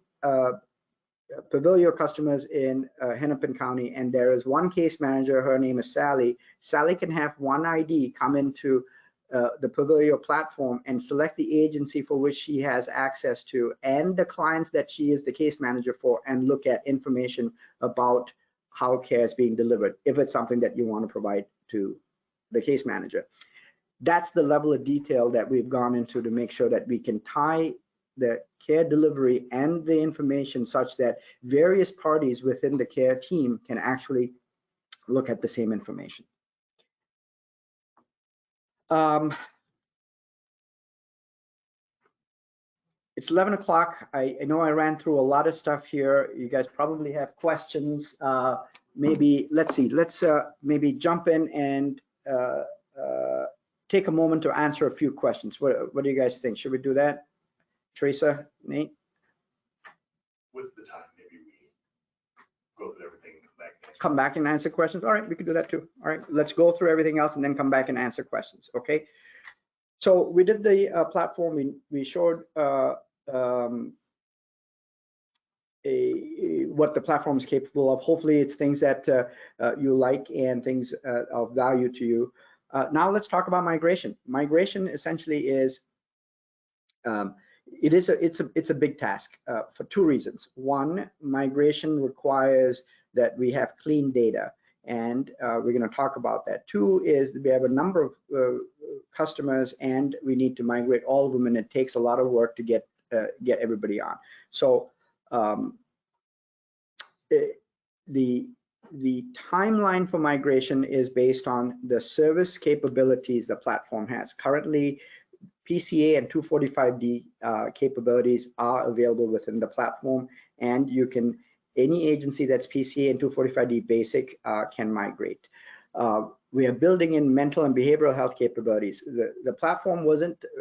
Pavillio customers in Hennepin County, and there is one case manager, her name is Sally. Sally can have one ID come into the Pavillio platform and select the agency for which she has access to and the clients that she is the case manager for, and look at information about how care is being delivered, if it's something that you want to provide to the case manager. That's the level of detail that we've gone into to make sure that we can tie the care delivery and the information such that various parties within the care team can actually look at the same information. It's 11 o'clock. I know I ran through a lot of stuff here. You guys probably have questions. Maybe, let's see, let's maybe jump in and take a moment to answer a few questions. What do you guys think? Should we do that? Teresa, Nate? With the time, maybe we go through everything and come back. Come back and answer questions. All right, we can do that too. All right, let's go through everything else and then come back and answer questions, okay? So we did the platform. We showed what the platform is capable of. Hopefully it's things that you like and things of value to you. Now let's talk about migration. Migration essentially is, it's a big task for two reasons. One, migration requires that we have clean data, and we're going to talk about that. Two is that we have a number of customers and we need to migrate all of them, and it takes a lot of work to get everybody on. So the timeline for migration is based on the service capabilities the platform has. Currently, PCA and 245D capabilities are available within the platform, and you can, any agency that's PCA and 245D basic can migrate. We are building in mental and behavioral health capabilities. The platform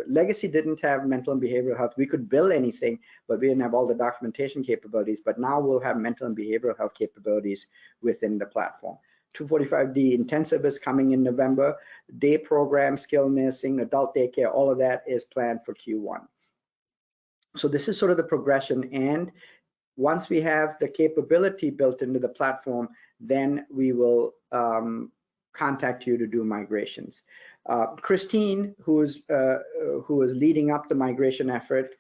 legacy didn't have mental and behavioral health. We could build anything, but we didn't have all the documentation capabilities. But now we'll have mental and behavioral health capabilities within the platform. 245D intensive is coming in November. Day program, skilled nursing, adult daycare, all of that is planned for Q1. So this is sort of the progression, and once we have the capability built into the platform, then we will contact you to do migrations. Christine, who is leading up the migration effort,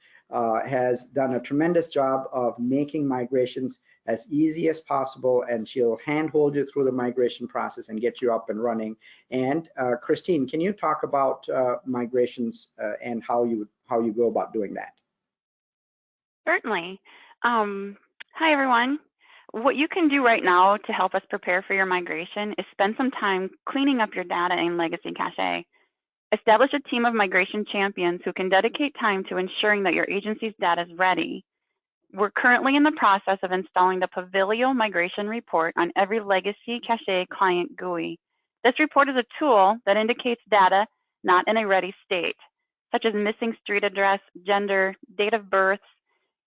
has done a tremendous job of making migrations as easy as possible, and she'll handhold you through the migration process and get you up and running. And Christine, can you talk about migrations and how you go about doing that? Certainly. Hi, everyone. What you can do right now to help us prepare for your migration is spend some time cleaning up your data in Legacy Cashe. Establish a team of migration champions who can dedicate time to ensuring that your agency's data is ready. We're currently in the process of installing the Pavillio migration report on every Legacy Cashe client GUI. This report is a tool that indicates data not in a ready state, such as missing street address, gender, date of birth,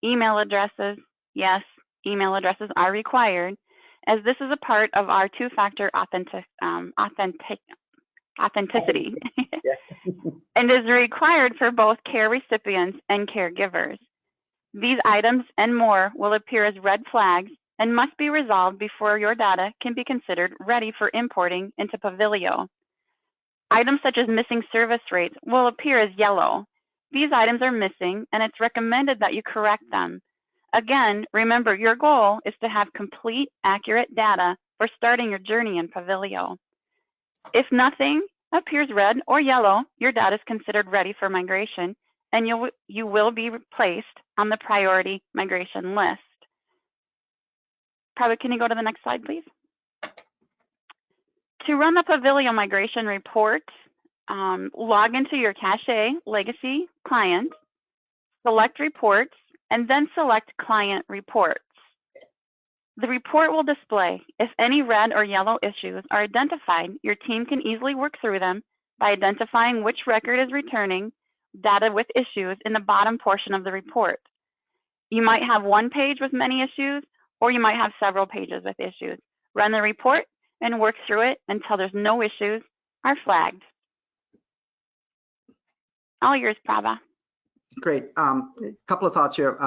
email addresses. Yes, email addresses are required, as this is a part of our two-factor authenticity Yes. and is required for both care recipients and caregivers. These items and more will appear as red flags and must be resolved before your data can be considered ready for importing into Pavillio. Items such as missing service rates will appear as yellow. These items are missing, and it's recommended that you correct them. Again, remember, your goal is to have complete, accurate data for starting your journey in Pavillio. If nothing appears red or yellow, your data is considered ready for migration, and you will be placed on the priority migration list. Probably, can you go to the next slide, please? To run the Pavillio migration report, log into your Cashe Legacy client, select Reports, and then select Client Reports. The report will display if any red or yellow issues are identified. Your team can easily work through them by identifying which record is returning data with issues in the bottom portion of the report. You might have one page with many issues, or you might have several pages with issues. Run the report and work through it until there's no issues are flagged. All yours, Prava. Great. A couple of thoughts here.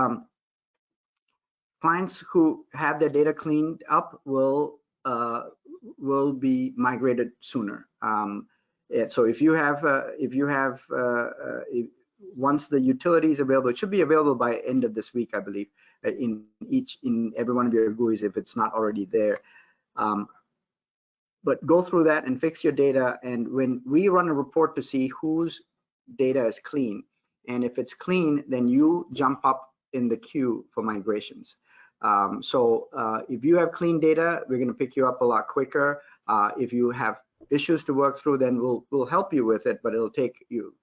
Clients who have their data cleaned up will be migrated sooner. So if you have once the utility is available, it should be available by end of this week, I believe, in every one of your GUIs if it's not already there. But go through that and fix your data. And when we run a report to see whose data is clean, and if it's clean, then you jump up in the queue for migrations. If you have clean data, we're going to pick you up a lot quicker. If you have issues to work through, then we'll help you with it, but it'll take you,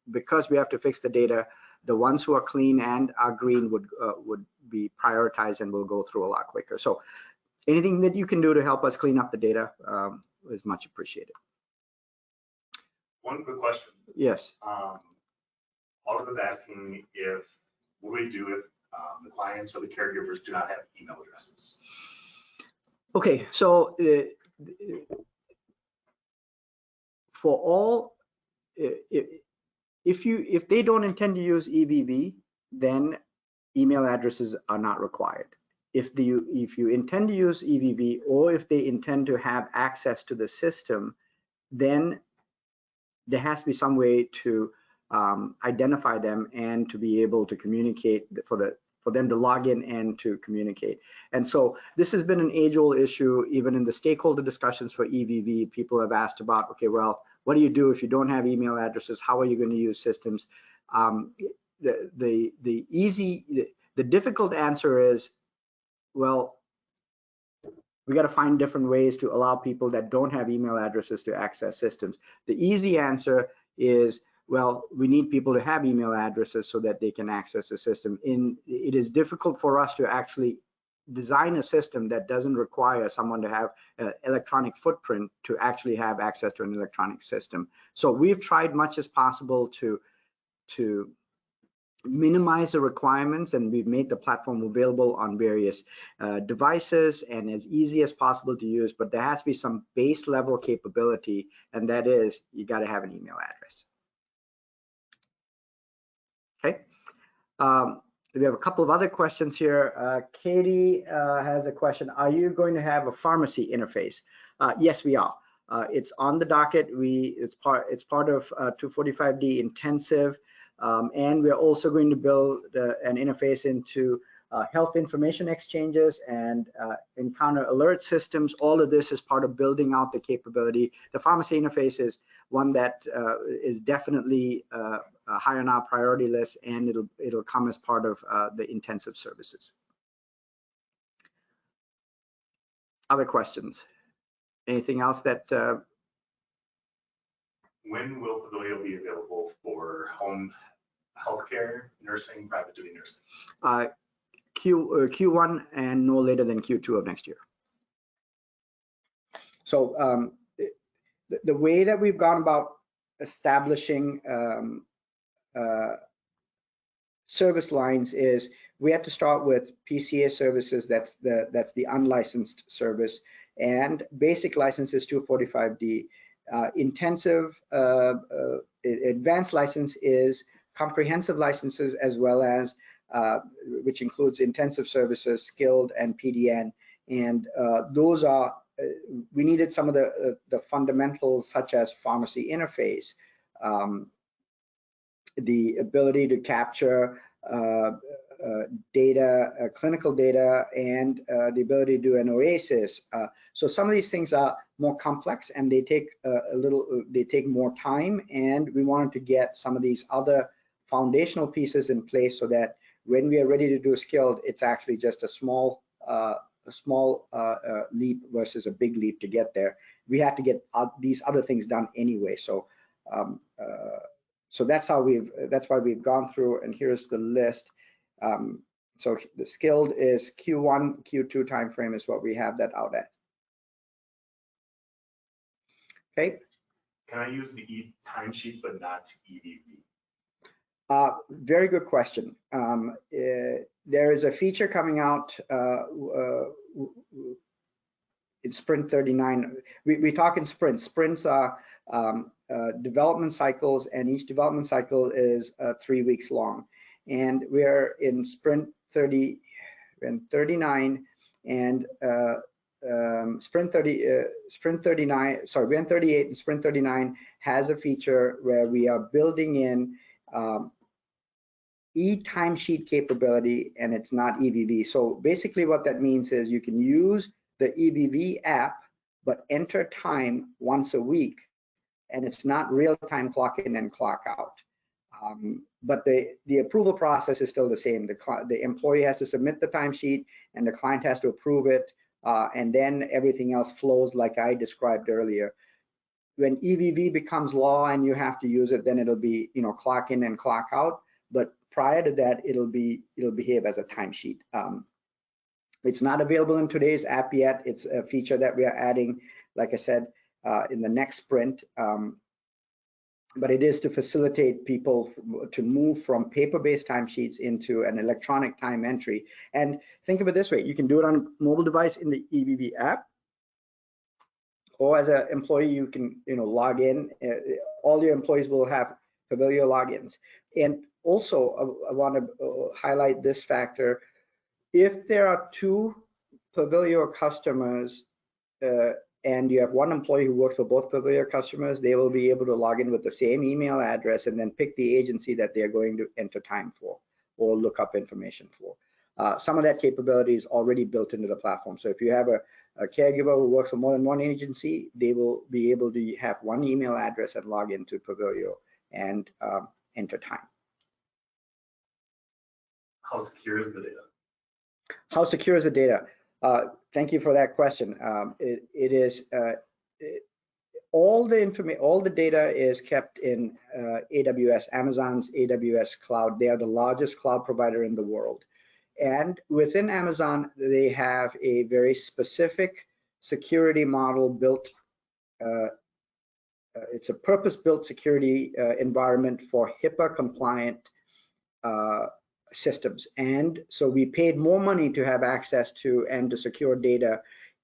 because we have to fix the data, the ones who are clean and are green would be prioritized and will go through a lot quicker. So anything that you can do to help us clean up the data is much appreciated. One quick question. Yes. Oliver was asking what do we do if the clients or the caregivers do not have email addresses? Okay, so for all, if they don't intend to use EVV, then email addresses are not required. If you intend to use EVV, or if they intend to have access to the system, then there has to be some way to identify them and to be able to communicate for them to log in and to communicate. And so this has been an age-old issue. Even in the stakeholder discussions for EVV, people have asked about, okay, well, what do you do if you don't have email addresses? How are you going to use systems? The difficult answer is, well, we got to find different ways to allow people that don't have email addresses to access systems. The easy answer is, well, we need people to have email addresses so that they can access the system. It is difficult for us to actually design a system that doesn't require someone to have an electronic footprint to actually have access to an electronic system. So we've tried much as possible to minimize the requirements, and we've made the platform available on various devices and as easy as possible to use, but there has to be some base level capability, and that is, you got to have an email address. Okay. We have a couple of other questions here. Katie has a question. Are you going to have a pharmacy interface? Yes, we are. It's on the docket. It's part of 245D intensive, and we're also going to build an interface into health information exchanges and encounter alert systems. All of this is part of building out the capability. The pharmacy interface is one that is definitely high on our priority list, and it'll come as part of the intensive services. Other questions? Anything else that? When will Pavillio be available for home healthcare, nursing, private duty nursing? Q1 and no later than Q2 of next year. So the way that we've gone about establishing service lines is we have to start with PCA services. That's the unlicensed service, and basic license is 245D. Intensive advanced license is comprehensive licenses, as well as which includes intensive services, skilled, and PDN. And those are we needed some of the fundamentals, such as pharmacy interface, the ability to capture data, clinical data, and the ability to do an OASIS. So some of these things are more complex, and they take they take more time, and we wanted to get some of these other foundational pieces in place so that when we are ready to do skilled, it's actually just a small leap versus a big leap to get there. We had to get these other things done anyway. So so that's why we've gone through, and here's the list. So the skilled is Q1, Q2 timeframe is what we have that out at. Okay. Can I use the timesheet but not EVV? Very good question. There is a feature coming out in Sprint 39. We talk in sprints. Sprints are development cycles, and each development cycle is 3 weeks long. And we're in Sprint 30 and 39, and Sprint 39. Sorry, we're in 38, and Sprint 39 has a feature where we are building in e-timesheet capability, and it's not EVV. So basically what that means is you can use the EVV app, but enter time once a week, and it's not real-time clock in and clock out. But the approval process is still the same. The employee has to submit the timesheet, and the client has to approve it, and then everything else flows like I described earlier. When EVV becomes law and you have to use it, then it'll be, you know, clock in and clock out. But prior to that, it'll behave as a timesheet. It's not available in today's app yet. It's a feature that we are adding, like I said, in the next sprint. But it is to facilitate people to move from paper-based timesheets into an electronic time entry. And think of it this way: you can do it on a mobile device in the EVV app, or as an employee, you can, you know, log in. All your employees will have Pavillio logins. And also, I want to highlight this factor. If there are 2 Pavillio customers and you have one employee who works for both Pavillio customers, they will be able to log in with the same email address and then pick the agency that they're going to enter time for or look up information for. Some of that capability is already built into the platform. So if you have a caregiver who works for more than one agency, they will be able to have one email address and log into Pavillio and enter time. How secure is the data? How secure is the data? Thank you for that question. It is all the data is kept in AWS, Amazon's AWS cloud. They are the largest cloud provider in the world. And within Amazon, they have a very specific security model built. It's a purpose-built security environment for HIPAA compliant systems. And so we paid more money to have access to and to secure data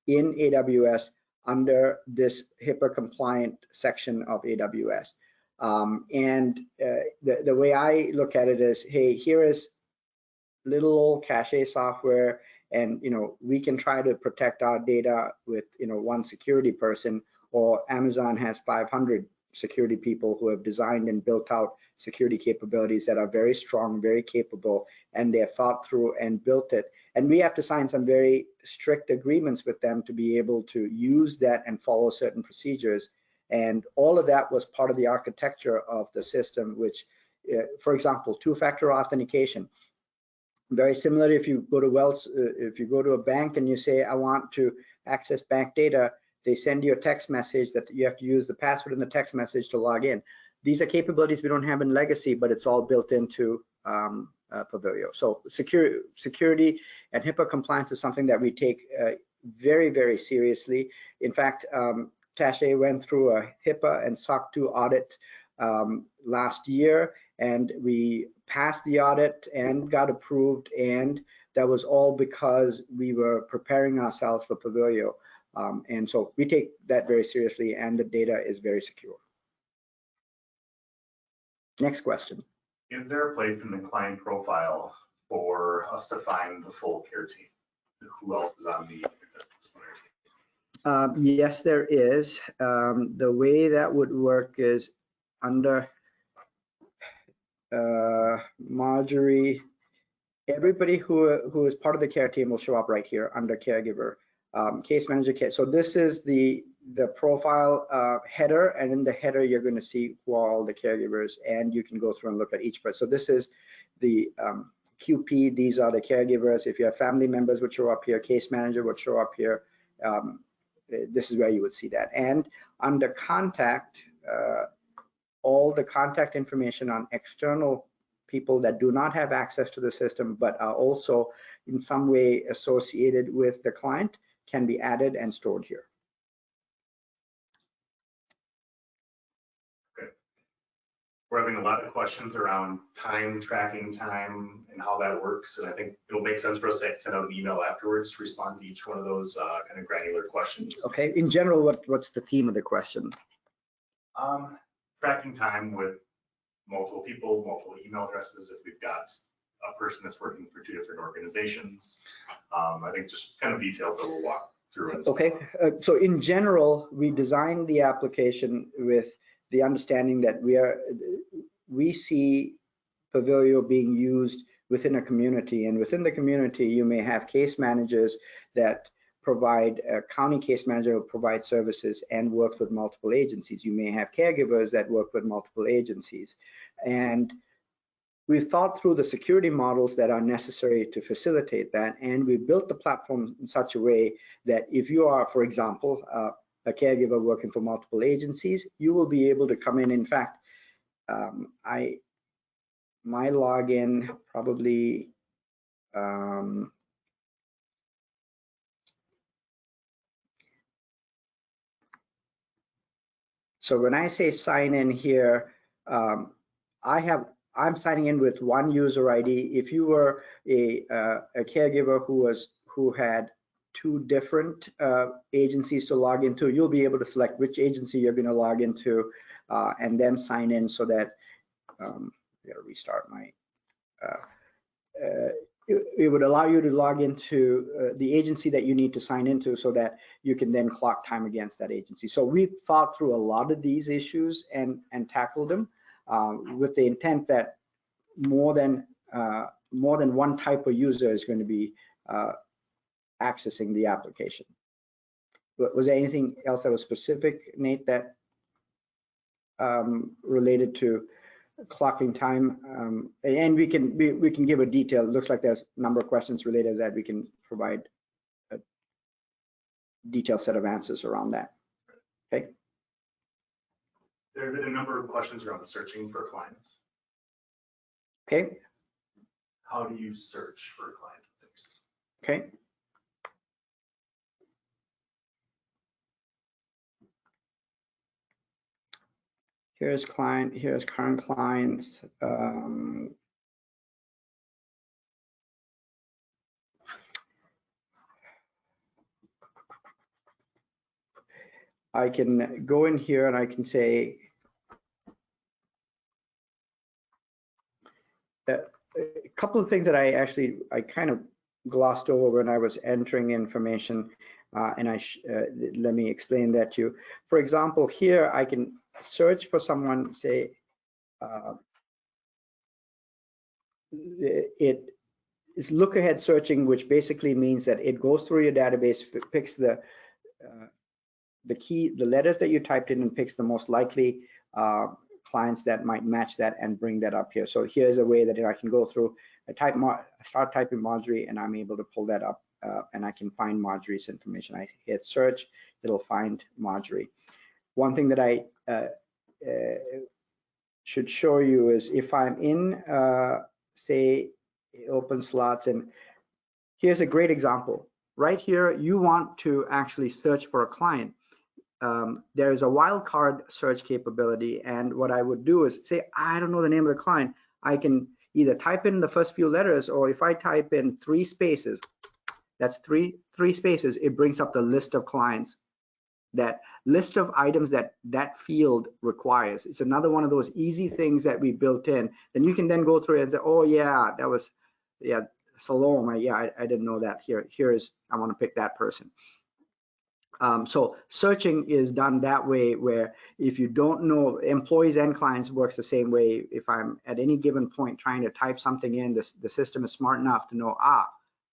in AWS under this HIPAA compliant section of AWS. And the way I look at it is, hey, here is little old Cashe software, and we can try to protect our data with one security person, or Amazon has 500 security people who have designed and built out security capabilities that are very strong, very capable, and they have thought through and built it. And we have to sign some very strict agreements with them to be able to use that and follow certain procedures. And all of that was part of the architecture of the system, which, for example, two-factor authentication. Very similar if you go to if you go to a bank and you say, I want to access bank data, they send you a text message that you have to use the password in the text message to log in. These are capabilities we don't have in legacy, but it's all built into Pavillio. So security and HIPAA compliance is something that we take very, very seriously. In fact, Cashe went through a HIPAA and SOC 2 audit last year, and we passed the audit and got approved, and that was all because we were preparing ourselves for Pavillio. And so we take that very seriously, and the data is very secure. Next question. Is there a place in the client profile for us to find the full care team? Who else is on the disciplinary team? Yes, there is. The way that would work is under Marjorie, everybody who is part of the care team will show up right here under caregiver. Case manager care. So this is the profile header, and in the header you're going to see who are all the caregivers, and you can go through and look at each person. So this is the QP. These are the caregivers. If you have family members, would show up here. Case manager would show up here. This is where you would see that. And under contact, all the contact information on external people that do not have access to the system but are also in some way associated with the client can be added and stored here. Okay. We're having a lot of questions around tracking time, and how that works. And I think it'll make sense for us to send out an email afterwards to respond to each one of those kind of granular questions. Okay. In general, what's the theme of the question? Tracking time with multiple people, multiple email addresses. If we've got a person that's working for 2 different organizations, I think just kind of details that we'll walk through. Okay, so in general, we designed the application with the understanding that we see Pavillio being used within a community, and within the community, you may have case managers that provide, a county case manager will provide services and work with multiple agencies. You may have caregivers that work with multiple agencies. And we've thought through the security models that are necessary to facilitate that, and we built the platform in such a way that if you are, for example, a caregiver working for multiple agencies, you will be able to come in. In fact, my login probably, so when I say sign in here, I'm signing in with one user ID. If you were a caregiver who had 2 different agencies to log into, you'll be able to select which agency you're going to log into and then sign in, so that I gotta restart my. It would allow you to log into the agency that you need to sign into, so that you can then clock time against that agency. So we've thought through a lot of these issues and tackled them with the intent that more than one type of user is going to be accessing the application. Was there anything else that was specific, Nate, that related to clocking time? And we can give a detail. It looks like there's a number of questions related that we can provide a detailed set of answers around that. Okay. There have been a number of questions around searching for clients. Okay. How do you search for a client? Okay. Here's client, here's current clients. I can go in here and I can say, a couple of things that I kind of glossed over when I was entering information, and let me explain that to you. For example, here I can search for someone, say, it is look ahead searching, which basically means that it goes through your database, picks the letters that you typed in and picks the most likely clients that might match that and bring that up here. So here's a way that I can go through. I start typing Marjorie and I'm able to pull that up and I can find Marjorie's information. I hit search, it'll find Marjorie. One thing that I should show you is if I'm in, say, open slots, and here's a great example. Right here, you want to actually search for a client. There is a wildcard search capability, and what I would do is say, I don't know the name of the client. I can either type in the first few letters, or if I type in 3 spaces, that's three spaces, it brings up the list of clients, that list of items that field requires. It's another one of those easy things that we built in. Then you can then go through it and say, oh yeah, that was, yeah, Salome, yeah, I didn't know that. Here's, I want to pick that person. So searching is done that way, where if you don't know, employees and clients works the same way. If I'm at any given point trying to type something in, the system is smart enough to know,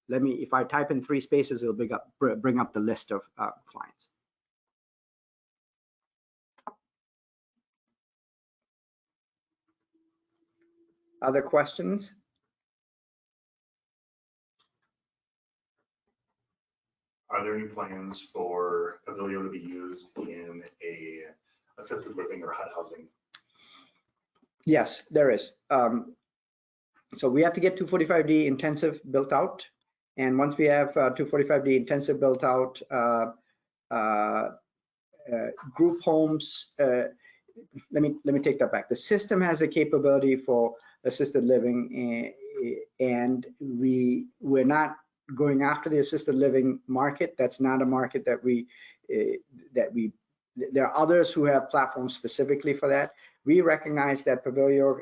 if I type in 3 spaces, it'll bring up the list of clients. Other questions? Are there any plans for Pavillio to be used in a assisted living or HUD housing? Yes, there is. So we have to get 245D intensive built out. And once we have 245D intensive built out, group homes, let me take that back. The system has a capability for assisted living, and we're not going after the assisted living market. That's not a market that there are others who have platforms specifically for that. We recognize that Pavillio,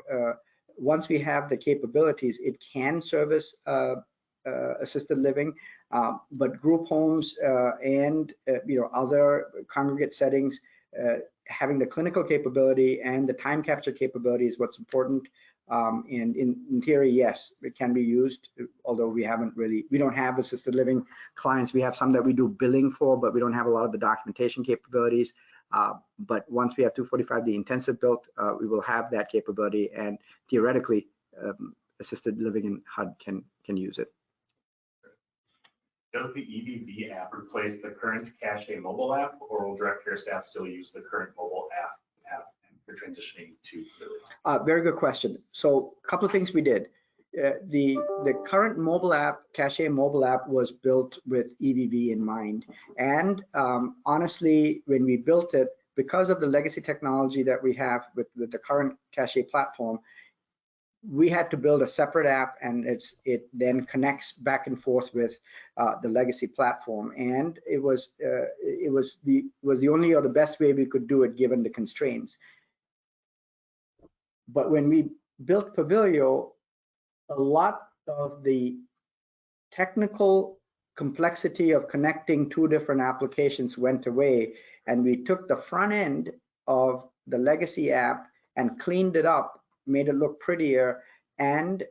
once we have the capabilities, it can service assisted living, but group homes and other congregate settings, having the clinical capability and the time capture capability is what's important. And in theory, yes, it can be used, although we don't have assisted living clients. We have some that we do billing for, but we don't have a lot of the documentation capabilities. But once we have 245D intensive built, we will have that capability, and theoretically, assisted living and HUD can use it. Does the EVV app replace the current Cashe mobile app, or will direct care staff still use the current mobile app for transitioning to Pavillio? Very good question. So a couple of things we did. The current mobile app, Cashe mobile app, was built with EVV in mind. And honestly, when we built it, because of the legacy technology that we have with the current Cashe platform, we had to build a separate app, and it then connects back and forth with the legacy platform. And it was the only or the best way we could do it given the constraints. But when we built Pavillio, a lot of the technical complexity of connecting 2 different applications went away, and we took the front end of the legacy app and cleaned it up, made it look prettier, and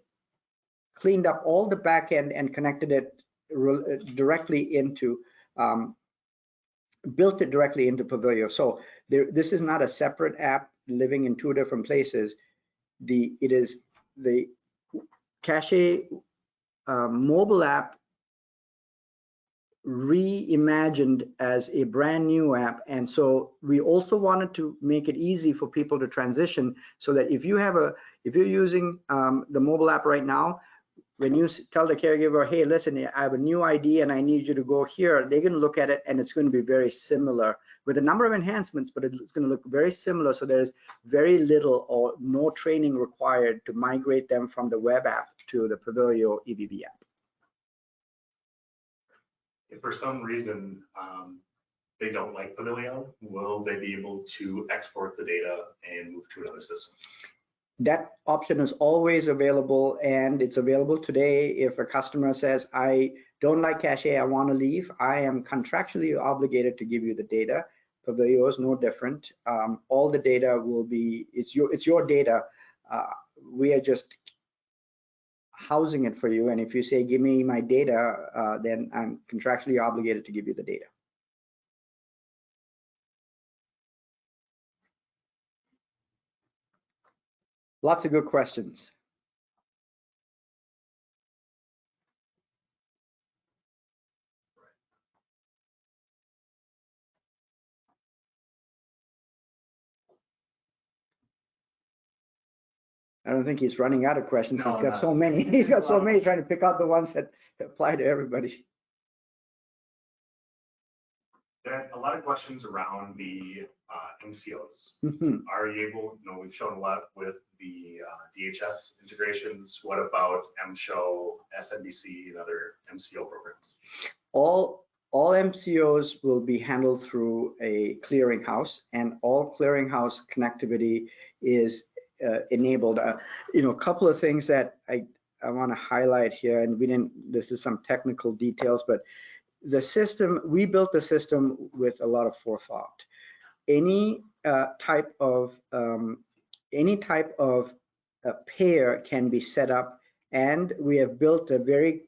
cleaned up all the back end and connected it directly into, built it directly into Pavillio. So this is not a separate app living in 2 different places. It is the Cashe mobile app reimagined as a brand new app, and so we also wanted to make it easy for people to transition, so that if you're using the mobile app right now, when you tell the caregiver, hey, listen, I have a new ID and I need you to go here, they're going to look at it and it's going to be very similar with a number of enhancements, but it's going to look very similar. So there's very little or no training required to migrate them from the web app to the Pavillio EVV app. If for some reason they don't like Pavillio, will they be able to export the data and move to another system? that option is always available, and it's available today. If a customer says, I don't like Cashe, I want to leave, I am contractually obligated to give you the data. Pavillio is no different. All the data will be, it's your data. We are just housing it for you, and if you say, give me my data, then I'm contractually obligated to give you the data. Lots of good questions. I don't think he's running out of questions. No, He's got not. so many. He's got so many, trying to pick out the ones that apply to everybody. There are a lot of questions around the MCOs. Mhm. Are you able, we've shown a lot with the DHS integrations. What about MSHO, SNBC, and other MCO programs? All MCOs will be handled through a clearinghouse, and all clearinghouse connectivity is enabled. A couple of things that I want to highlight here, and this is some technical details, but the system, we built the system with a lot of forethought. Any type of pair can be set up, and we have built a very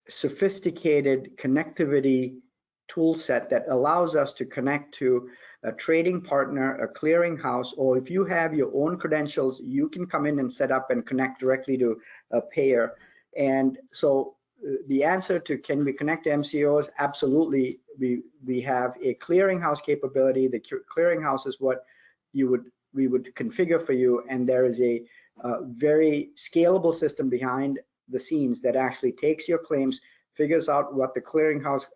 sophisticated connectivity tool set that allows us to connect to a trading partner, a clearinghouse, or if you have your own credentials, you can come in and set up and connect directly to a payer. And so the answer to can we connect to MCOs? Absolutely. We have a clearinghouse capability. The clearinghouse is what we would configure for you, and there is a very scalable system behind the scenes that actually takes your claims, figures out what the clearinghouse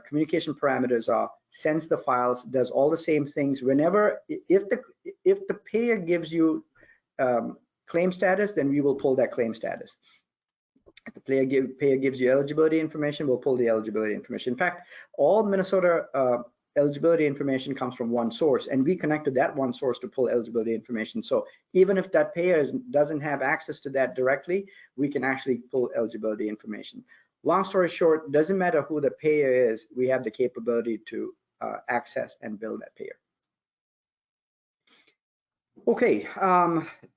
communication parameters are, sends the files, does all the same things. Whenever, if the payer gives you claim status, then we will pull that claim status. If the payer gives you eligibility information, we'll pull the eligibility information. In fact, all Minnesota eligibility information comes from one source, and we connected that one source to pull eligibility information. So even if that payer doesn't have access to that directly, we can actually pull eligibility information. Long story short, doesn't matter who the payer is, we have the capability to access and bill that payer. Okay,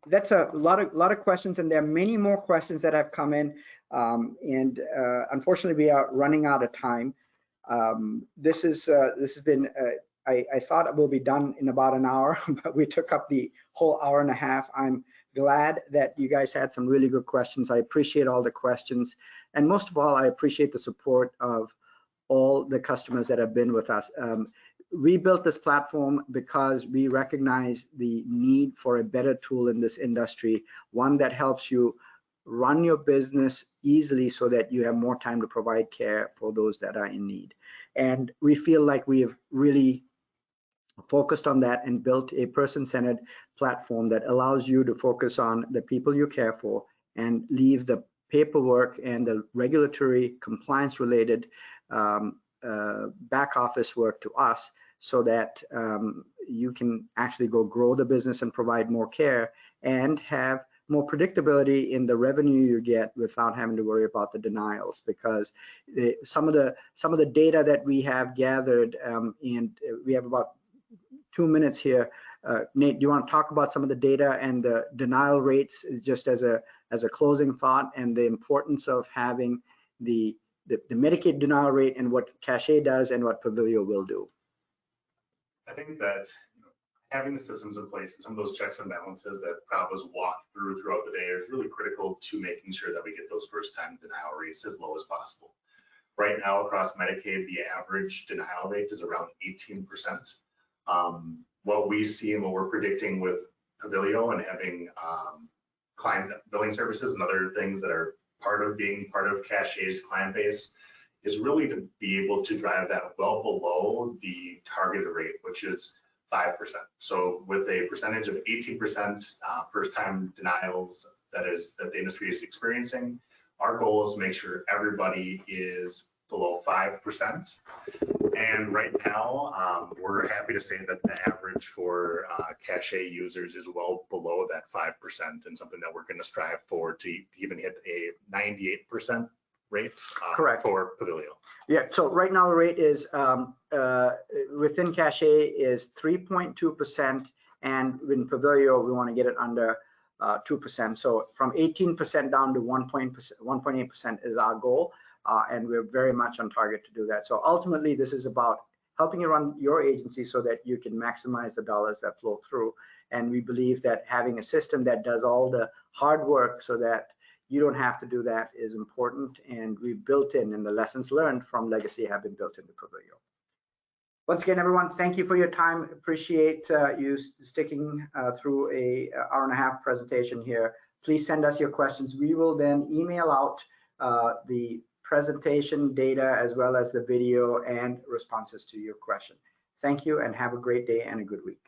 that's a lot of questions, and there are many more questions that have come in, and unfortunately we are running out of time. This has been, I thought it will be done in about an hour, but we took up the whole hour and a half. I'm glad that you guys had some really good questions. I appreciate all the questions, and most of all, I appreciate the support of all the customers that have been with us. We built this platform because we recognize the need for a better tool in this industry, one that helps you run your business easily so that you have more time to provide care for those that are in need. And we feel like we have really focused on that and built a person-centered platform that allows you to focus on the people you care for and leave the paperwork and the regulatory compliance related back office work to us, so that you can actually go grow the business and provide more care and have more predictability in the revenue you get without having to worry about the denials. Because some of the data that we have gathered, and we have about 2 minutes here. Nate, do you want to talk about some of the data and the denial rates, just as a closing thought, and the importance of having the Medicaid denial rate and what Cashe does and what Pavillio will do? I think that having the systems in place and some of those checks and balances that Prav was walked throughout the day is really critical to making sure that we get those first-time denial rates as low as possible. Right now, across Medicaid, the average denial rate is around 18%. What we see and what we're predicting with Pavillio and having client billing services and other things that are being part of Cashe's client base is really to be able to drive that well below the targeted rate, which is 5%. So with a percentage of 18% first-time denials that the industry is experiencing, our goal is to make sure everybody is below 5%. And right now, we're happy to say that the average for Cashe users is well below that 5%, and something that we're going to strive for to even hit a 98% rate Correct. for Pavillio. Yeah, so right now the rate is within Cashe is 3.2%, and in Pavillio we want to get it under 2%. So from 18% down to 1.8% is our goal, and we're very much on target to do that. So ultimately, this is about helping you run your agency so that you can maximize the dollars that flow through. And we believe that having a system that does all the hard work so that you don't have to do that is important, and we've built in, and the lessons learned from Legacy have been built into Pavillio. Once again, everyone, thank you for your time. Appreciate you sticking through a hour-and-a-half presentation here. Please send us your questions. We will then email out the presentation data as well as the video and responses to your question. Thank you, and have a great day and a good week.